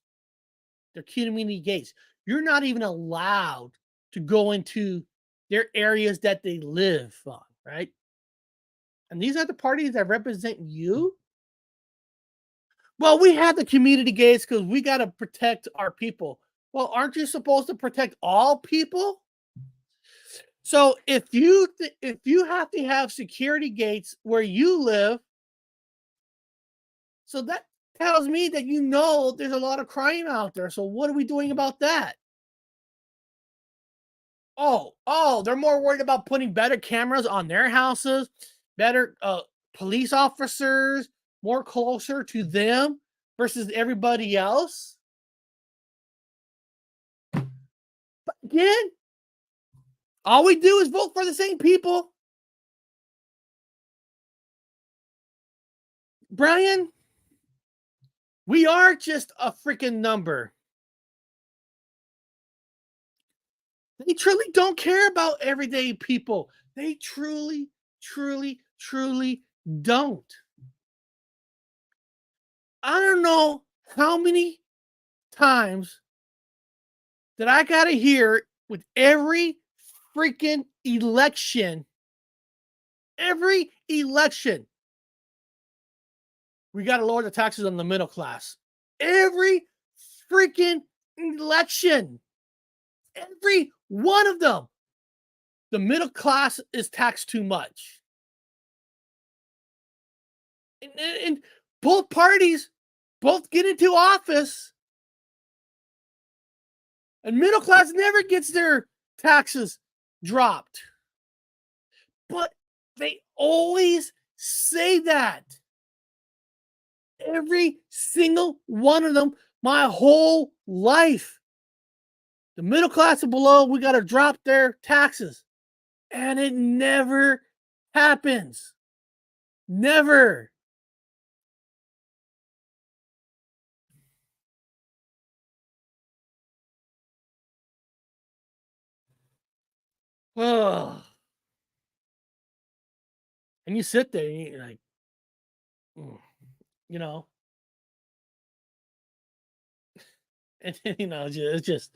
Their community gates. You're not even allowed to go into their areas that they live on, right? And these are the parties that represent you. Well, we have the community gates because we got to protect our people. Well, aren't you supposed to protect all people? So if you have to have security gates where you live, so that tells me that there's a lot of crime out there. So what are we doing about that? Oh, they're more worried about putting better cameras on their houses, better police officers, more closer to them versus everybody else. But again, all we do is vote for the same people. Brian, we are just a freaking number. They truly don't care about everyday people. They truly, truly, truly don't. I don't know how many times that I got to hear with every freaking election, we got to lower the taxes on the middle class. Every freaking election, every one of them, the middle class is taxed too much. And both parties both get into office, and middle class never gets their taxes dropped. But they always say that. Every single one of them, my whole life. The middle class and below, we got to drop their taxes. And it never happens. Never. Oh. And you sit there and you're like, you know, and it's just,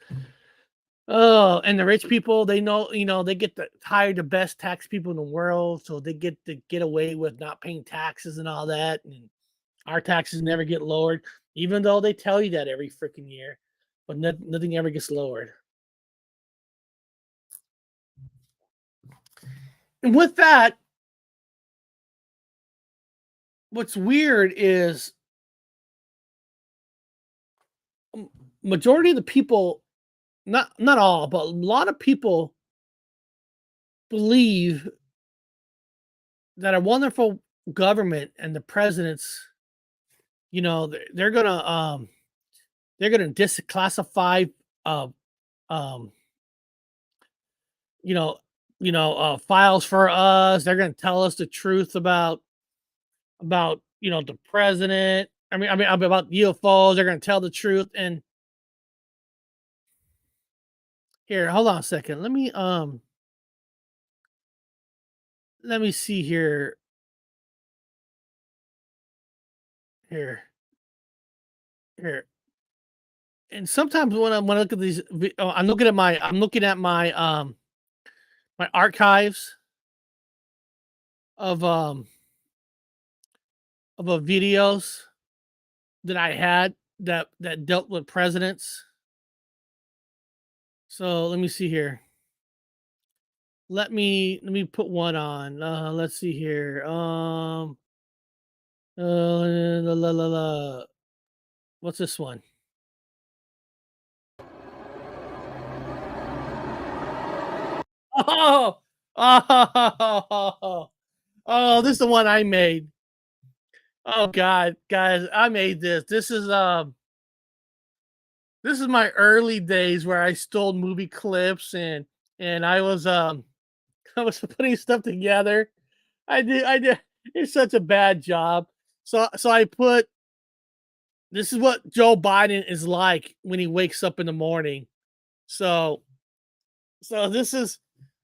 oh, and the rich people, they know, they get to hire the best tax people in the world, so they get to get away with not paying taxes and all that, and our taxes never get lowered, even though they tell you that every freaking year, but nothing ever gets lowered. And with that, what's weird is majority of the people, not all, but a lot of people believe that a wonderful government and the presidents, they're gonna disclassify files for us. They're gonna tell us the truth about the president. I mean about UFOs. They're gonna tell the truth. And Here, hold on a second. Let me see here. Here. Here. And sometimes when I look at these I'm looking at my archives of videos that I had that dealt with presidents. So let me see here. Let me put one on. Let's see here. La, la, la, la. What's this one? Oh, oh, oh, this is the one I made. Oh God, guys, I made this. This is my early days where I stole movie clips and I was I was putting stuff together. I did it's such a bad job. So I put this is what Joe Biden is like when he wakes up in the morning. So so this is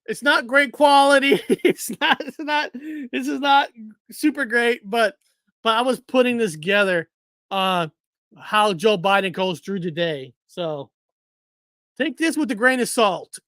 it's not great quality. It's not this is not super great, but I was putting this together how Joe Biden goes through the day. So take this with a grain of salt.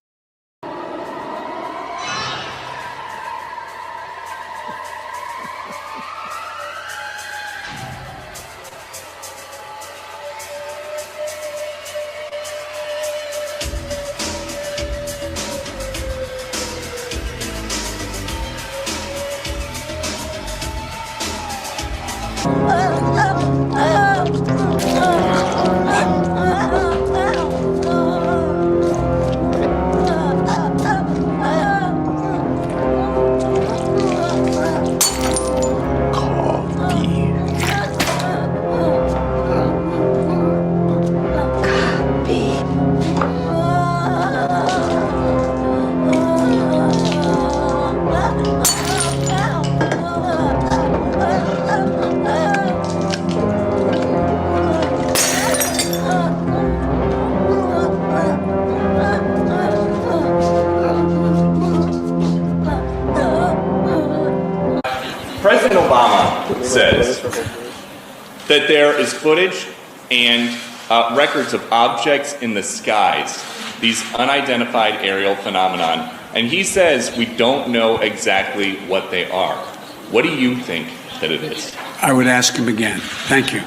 President Obama says that there is footage and records of objects in the skies, these unidentified aerial phenomenon, and he says we don't know exactly what they are. What do you think that it is? I would ask him again. Thank you.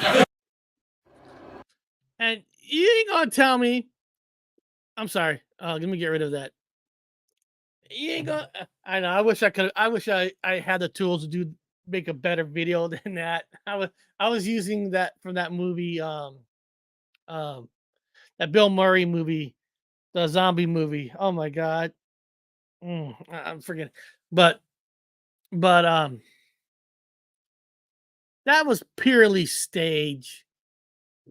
And you ain't gonna tell me. I'm sorry. Let me get rid of that. You ain't gonna. I know. I wish I could. I wish I had the tools to make a better video than that. I was using that from that movie. Um, that Bill Murray movie, the zombie movie. Oh my God. I'm forgetting. But but that was purely stage.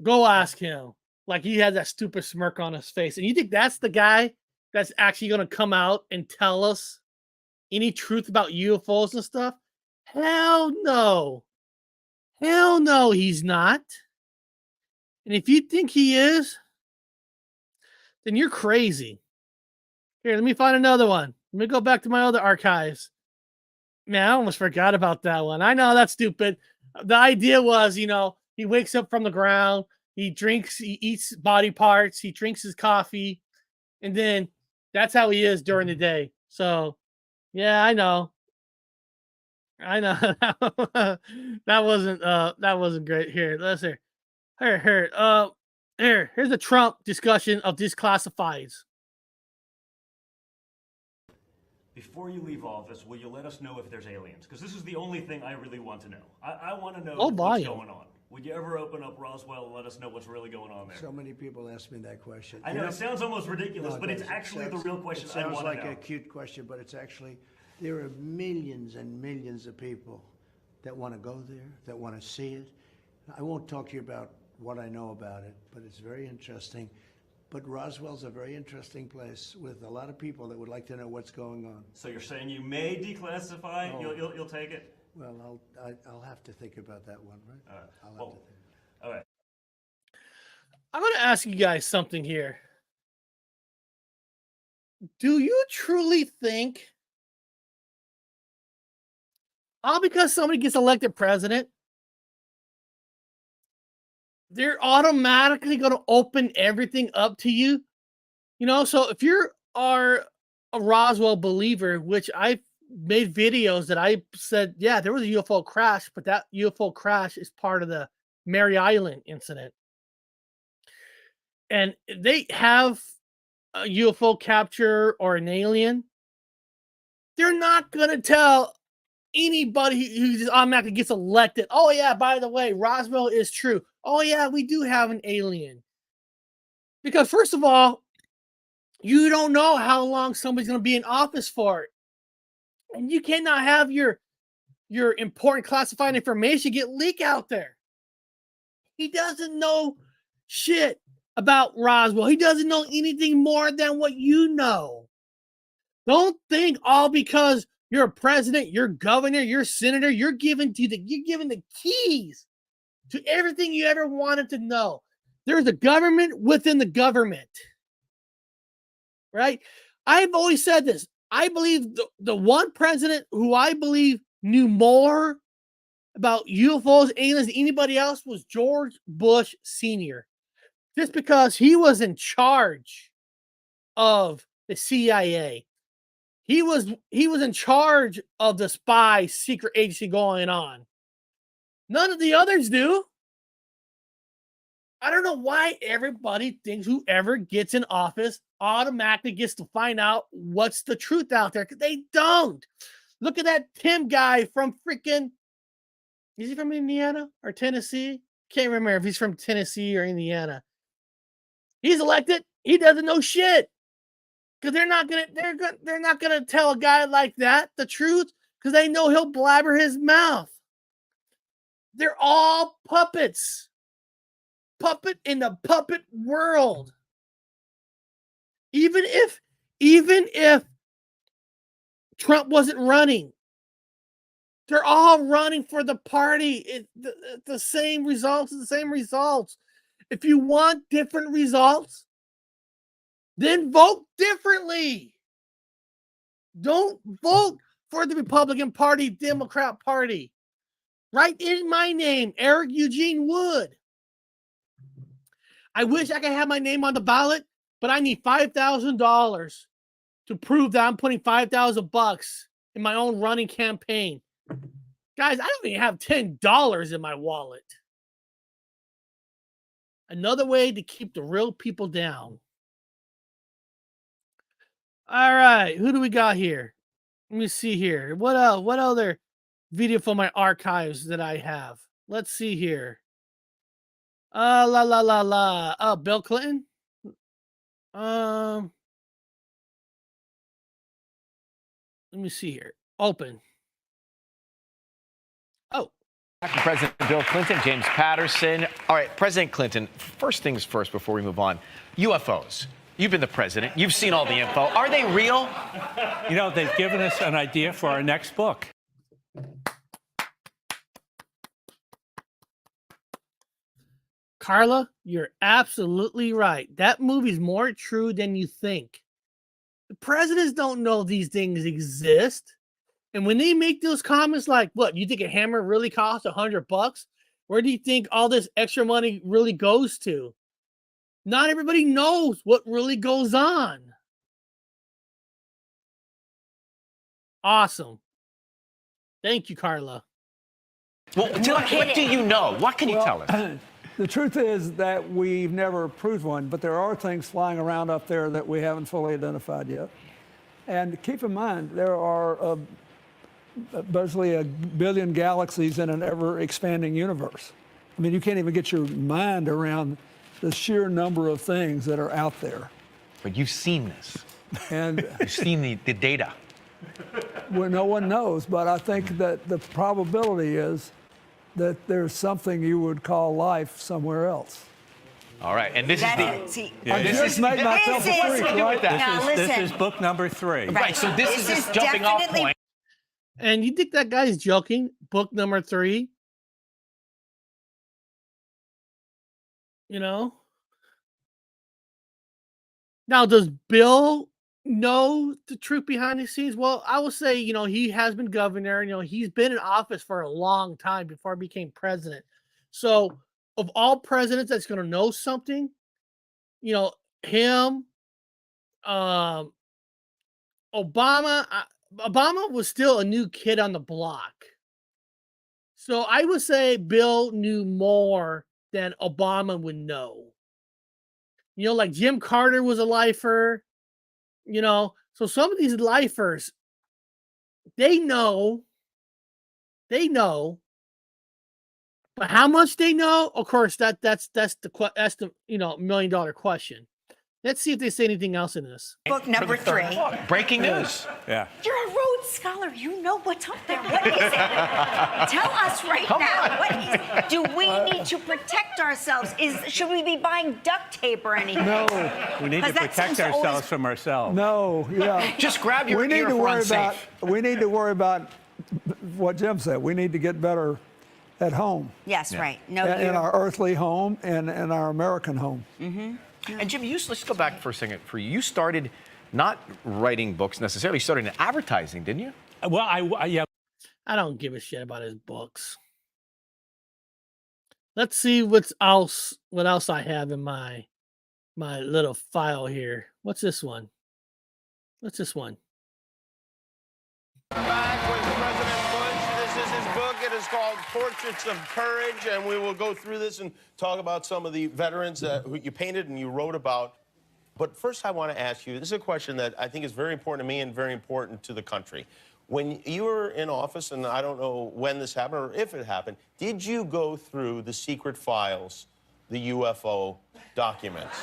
Go ask him. Like he had that stupid smirk on his face. And you think that's the guy that's actually going to come out and tell us any truth about UFOs and stuff? Hell no. Hell no, he's not. And if you think he is, then you're crazy. Here, let me find another one. Let me go back to my other archives. Man, I almost forgot about that one. I know that's stupid. The idea was, he wakes up from the ground, he drinks, he eats body parts, he drinks his coffee, and then that's how he is during the day. So, yeah, I know. I know. That wasn't great. Here, let's hear. Here's a Trump discussion of declassifieds. Before you leave office, will you let us know if there's aliens? Because this is the only thing I really want to know. I want to know Oh, what's volume. going on. Would you ever open up Roswell and let us know what's really going on there? So many people ask me that question. I know it sounds almost ridiculous, No, but it it's doesn't. actually the Sounds- real question it I sounds want like to know. a cute question, but it's actually, there are millions and millions of people that want to go there, that want to see it. I won't talk to you about what I know about it, but it's very interesting. But Roswell's a very interesting place with a lot of people that would like to know what's going on. So you're saying you may declassify? Oh. You'll take it? Well, I'll have to think about that one, right? All right. I'll have Well, to think. all right. I'm going to ask you guys something here. Do you truly think all because somebody gets elected president, they're automatically going to open everything up to you? You know, so if you are a Roswell believer, which I made videos that I said, yeah, there was a UFO crash, but that UFO crash is part of the Mary Island incident. And they have a UFO capture or an alien. They're not going to tell anybody who just automatically gets elected, oh, yeah, by the way, Roswell is true. Oh, yeah, we do have an alien. Because, first of all, you don't know how long somebody's going to be in office for. And you cannot have your important classified information get leaked out there. He doesn't know shit about Roswell. He doesn't know anything more than what you know. Don't think all because you're a president, you're governor, you're senator, you're given the keys to everything you ever wanted to know. There's a government within the government. Right? I've always said this. I believe the one president who I believe knew more about UFOs, aliens, than anybody else was George Bush Sr. Just because he was in charge of the CIA. He was in charge of the spy secret agency going on. None of the others do. I don't know why everybody thinks whoever gets in office automatically gets to find out what's the truth out there, because they don't. Look at that Tim guy from freaking, is he from Indiana or Tennessee? Can't remember if he's from Tennessee or Indiana. He's elected. He doesn't know shit. Because they're not gonna tell a guy like that the truth, because they know he'll blabber his mouth. They're all puppets. Puppet in the puppet world. Even if Trump wasn't running, they're all running for the party. The same results, the same results. If you want different results, then vote differently. Don't vote for the Republican Party, Democrat Party. Write in my name, Eric Eugene Wood. I wish I could have my name on the ballot, but I need $5,000 to prove that I'm putting $5,000 in my own running campaign. Guys, I don't even have $10 in my wallet. Another way to keep the real people down. All right, who do we got here? Let me see here. What else? What other video from my archives that I have? Let's see here. Oh, Bill Clinton. Let me see here. Open. Oh. President Bill Clinton, James Patterson. All right, President Clinton, first things first before we move on. UFOs. You've been the president. You've seen all the info. Are they real? You know, they've given us an idea for our next book. Carla, you're absolutely right. That movie's more true than you think. The presidents don't know these things exist. And when they make those comments like, what, you think a hammer really costs $100? Where do you think all this extra money really goes to? Not everybody knows what really goes on. Awesome. Thank you, Carla. Well, what do you know? What can you tell us? The truth is that we've never proved one, but there are things flying around up there that we haven't fully identified yet. And keep in mind, there are basically 1 billion galaxies in an ever-expanding universe. I mean, you can't even get your mind around the sheer number of things that are out there. But you've seen this. And you've seen the data. Well, no one knows, but I think that the probability is that there's something you would call life somewhere else. All right, and this is I just made myself a freak, right? This is book number 3. Right, so this is jumping off point. And you think that guy's joking? Book number 3? You know? Now, does Bill know the truth behind the scenes? Well, I will say, he has been governor. He's been in office for a long time before he became president. So, of all presidents that's going to know something, him, um, Obama. Obama was still a new kid on the block. So I would say Bill knew more than Obama would know. Like Jim Carter was a lifer. So some of these lifers, they know, but how much they know, of course, that's the $1 million question. Let's see if they say anything else in this. Book number 3. Breaking news. Yeah. You're a Rhodes Scholar. You know what's up there. What is it? Tell us right now. What is it? Do we need to protect ourselves? Should we be buying duct tape or anything? No. We need to protect ourselves from ourselves. No, yeah. Just grab your we need ear to if we're worry about. unsafe. We need to worry about what Jim said. We need to get better at home. Yes, right. No, in our earthly home and in our American home. Mm-hmm. And Jim, let's go back for a second. For you, you started not writing books necessarily. You started in advertising, didn't you? Well, yeah. I don't give a shit about his books. Let's see what else I have in my little file here. What's this one? Back with President Bush. This is his book. It is called Portraits of Courage, and we will go through this and talk about some of the veterans who you painted and you wrote about. But first, I want to ask you, this is a question that I think is very important to me and very important to the country. When you were in office, and I don't know when this happened or if it happened, did you go through the secret files, the UFO documents?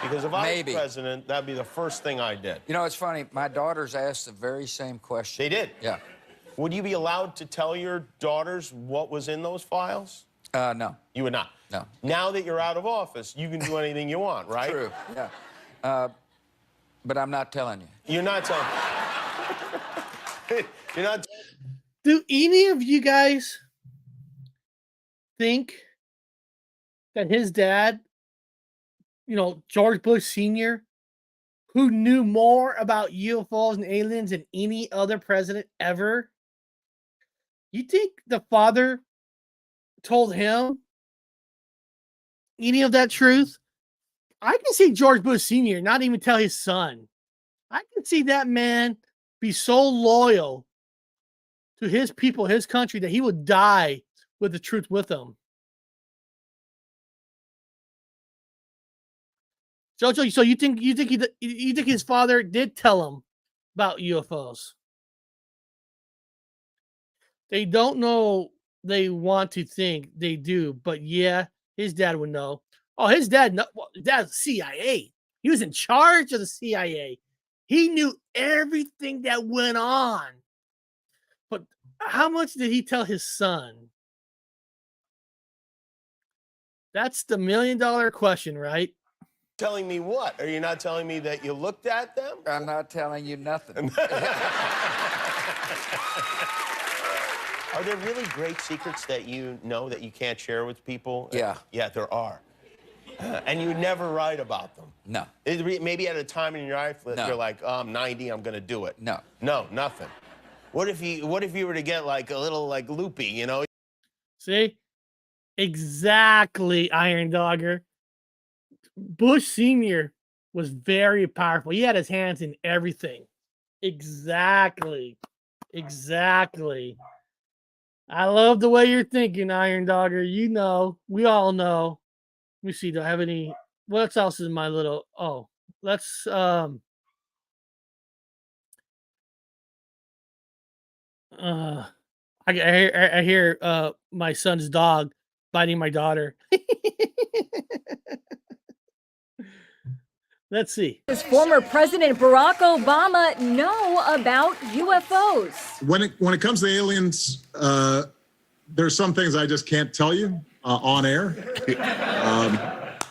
Because if I was president, that'd be the first thing I did. You know, it's funny. My daughters asked the very same question. They did? Yeah. Would you be allowed to tell your daughters what was in those files? No. You would not? No. Now that you're out of office, you can do anything you want, right? True, yeah. But I'm not telling you. You're not telling You're not. Do any of you guys think that his dad, George Bush Sr., who knew more about UFOs and aliens than any other president ever, you think the father told him any of that truth? I can see George Bush Sr. not even tell his son. I can see that man be so loyal to his people, his country, that he would die with the truth with him. Jojo, so you think his father did tell him about UFOs? They don't know. They want to think they do, but yeah, his dad would know. Oh, his dad's CIA. He was in charge of the CIA. He knew everything that went on. But how much did he tell his son? That's the $1 million question, right? Telling me what? Are you not telling me that you looked at them? I'm not telling you nothing. Are there really great secrets that you know that you can't share with people? Yeah. Yeah, there are. And you never write about them? No. Maybe at a time in your life you're like, oh, I'm 90, I'm going to do it. No. No, nothing. What if you were to get like a little like loopy, See? Exactly, Iron Dogger. Bush Sr. was very powerful. He had his hands in everything. Exactly. I love the way you're thinking, Iron Dogger. We all know. Let me see. Do I have any? What else is my little? Oh, let's. I hear my son's dog biting my daughter. Let's see. Does former President Barack Obama know about UFOs? When it comes to aliens, there's some things I just can't tell you on air.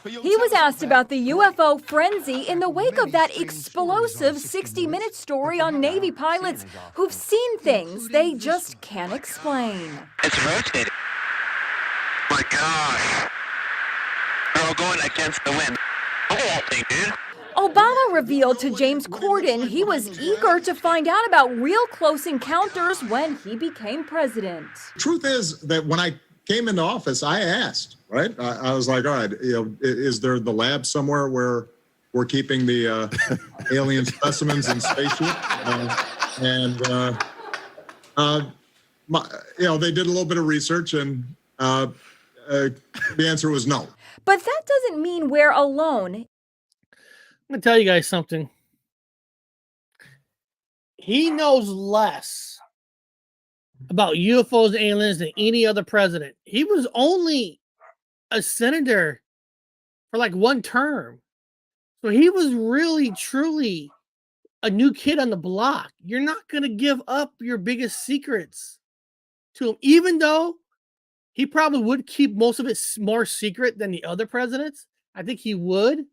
He was asked about the UFO frenzy in the wake of that explosive 60-minute story on Navy pilots who've seen things they just can't explain. It's rotating. My gosh. They're all going against the wind. Look at that thing, dude. Obama revealed to James Corden he was eager to find out about real close encounters when he became president. Truth is that when I came into office, I asked, right? I was like, all right, is there the lab somewhere where we're keeping the alien specimens in spaceship? They did a little bit of research, and the answer was no. But that doesn't mean we're alone. I'm going to tell you guys something. He knows less about UFOs and aliens than any other president. He was only a senator for like one term. So he was really, truly a new kid on the block. You're not going to give up your biggest secrets to him, even though he probably would keep most of it more secret than the other presidents. I think he would.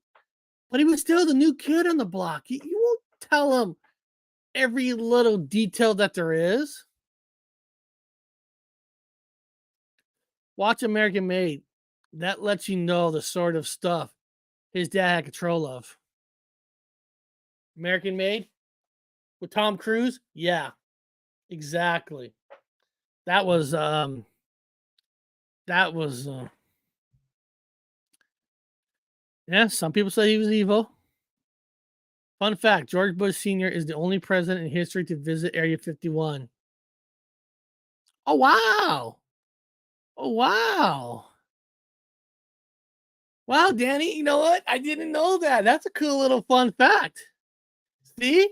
But he was still the new kid on the block. You won't tell him every little detail that there is. Watch American Made. That lets you know the sort of stuff his dad had control of. American Made with Tom Cruise? Yeah, exactly. That was yeah, some people say he was evil. Fun fact, George Bush Sr. is the only president in history to visit Area 51. Oh, wow. Oh, wow. Wow, Danny, you know what? I didn't know that. That's a cool little fun fact. See?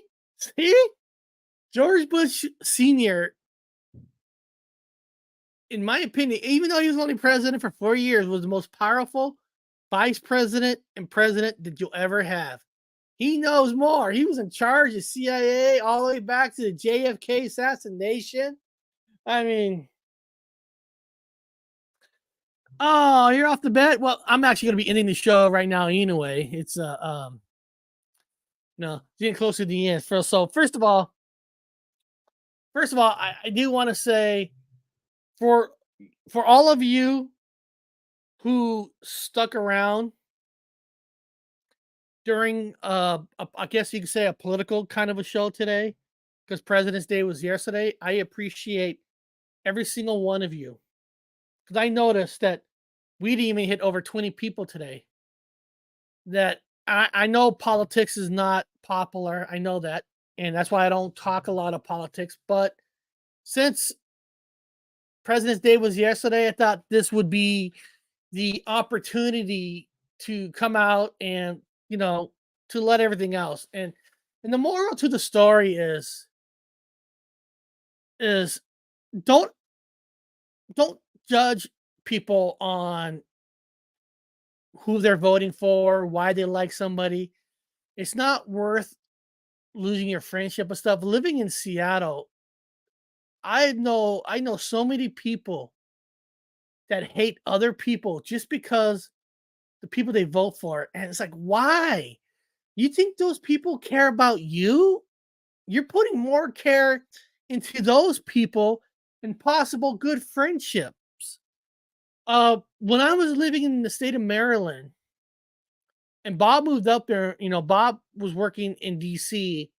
George Bush Sr., in my opinion, even though he was only president for 4 years, was the most powerful vice president and president that you'll ever have. He knows more. He was in charge of CIA all the way back to the JFK assassination. I mean, oh, you're off the bet. Well, I'm actually going to be ending the show right now anyway. It's getting closer to the end. So first of all, I do want to say for all of you who stuck around during I guess you could say a political kind of a show today, because President's Day was yesterday. I appreciate every single one of you, because I noticed that we didn't even hit over 20 people today. That I know politics is not popular. I know that, and that's why I don't talk a lot of politics. But since President's Day was yesterday, I thought this would be the opportunity to come out and, to let everything else. And the moral to the story is don't judge people on who they're voting for, why they like somebody. It's not worth losing your friendship and stuff. Living in Seattle, I know so many people that hate other people just because the people they vote for. And it's like, why? You think those people care about you? You're putting more care into those people and possible good friendships. When I was living in the state of Maryland and Bob moved up there, Bob was working in DC,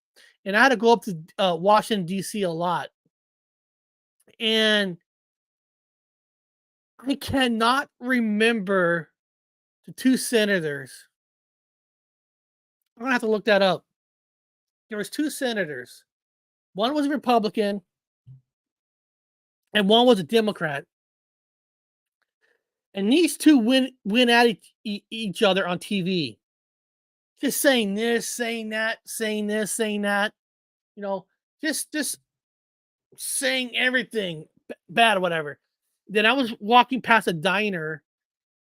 and I had to go up to Washington, DC a lot. And I cannot remember the two senators. I'm going to have to look that up. There was two senators. One was a Republican and one was a Democrat. And these two went at each other on TV. Just saying this, saying that, saying this, saying that. Just saying everything bad or whatever. Then I was walking past a diner,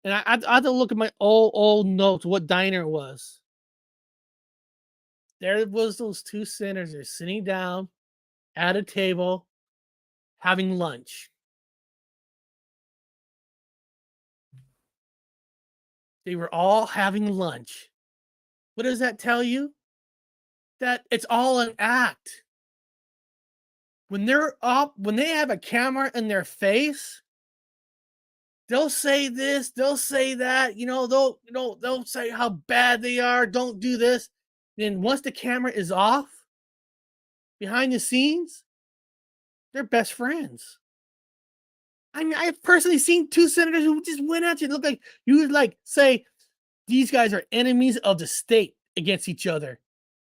and I had to look at my old notes, what diner it was. There was those two senators sitting down at a table having lunch. They were all having lunch. What does that tell you? That it's all an act. When they have a camera in their face, they'll say this, they'll say that, they'll say how bad they are, don't do this. then once the camera is off, behind the scenes, they're best friends. I mean, I've personally seen two senators who just went at you. It looked like you would like say these guys are enemies of the state against each other,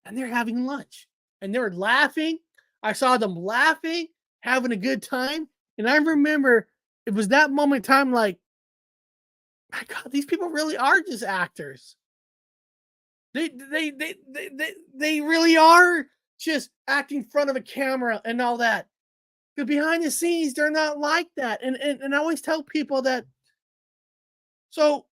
and they're having lunch and they were laughing. I saw them laughing, having a good time, and I remember it was that moment in time like, my God, these people really are just actors. They really are just acting in front of a camera and all that. But behind the scenes, they're not like that. And I always tell people that, so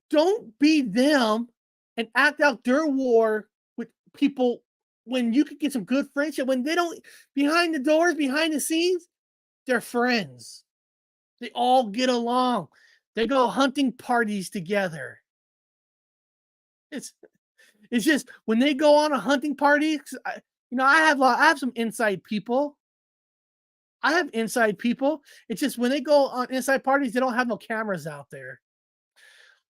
don't be them and act out their war with people when you could get some good friendship. When they don't, behind the doors, behind the scenes, they're friends. They all get along. They go hunting parties together. It's just when they go on a hunting party, I have some inside people. I have inside people. It's just when they go on inside parties, they don't have no cameras out there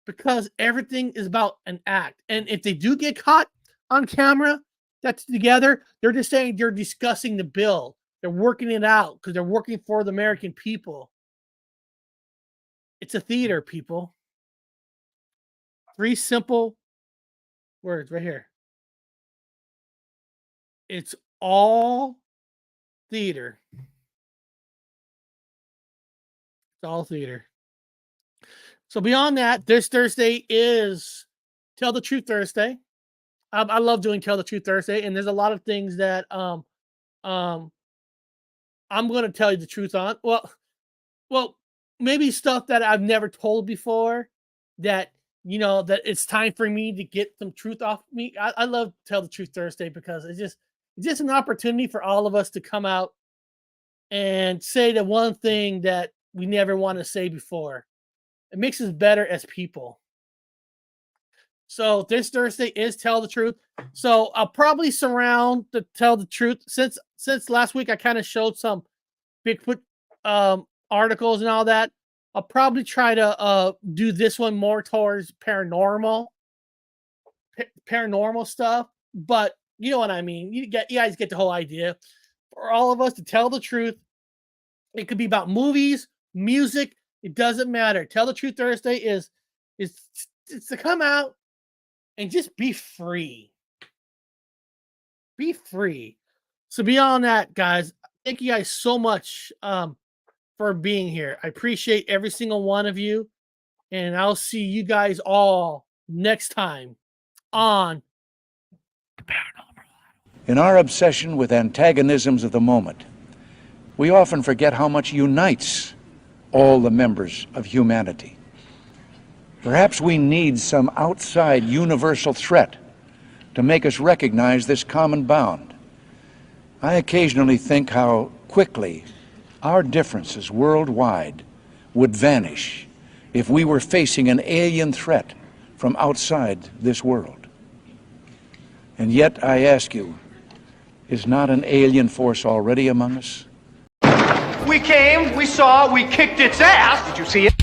because everything is about an act. And if they do get caught on camera, that's together, they're just saying they're discussing the bill. They're working it out because they're working for the American people. It's a theater, people. 3 simple words right here. It's all theater. It's all theater. So beyond that, this Thursday is Tell the Truth Thursday. I love doing Tell the Truth Thursday, and there's a lot of things that I'm going to tell you the truth on. Well, maybe stuff that I've never told before that that it's time for me to get some truth off me. I love Tell the Truth Thursday because it's just an opportunity for all of us to come out and say the one thing that we never want to say before. It makes us better as people. So this Thursday is Tell the Truth. So I'll probably surround the Tell the Truth since last week I kind of showed some Bigfoot articles and all that. I'll probably try to do this one more towards paranormal stuff, but you know what I mean. You guys get the whole idea. For all of us to tell the truth, it could be about movies, music. It doesn't matter. Tell the Truth Thursday is to come out and just be free. Be free. So beyond that, guys, thank you guys so much for being here. I appreciate every single one of you. And I'll see you guys all next time on The Paranormal. In our obsession with antagonisms of the moment, we often forget how much unites all the members of humanity. Perhaps we need some outside universal threat to make us recognize this common bound. I occasionally think how quickly our differences worldwide would vanish if we were facing an alien threat from outside this world. And yet, I ask you, is not an alien force already among us? We came, we saw, we kicked its ass. Did you see it?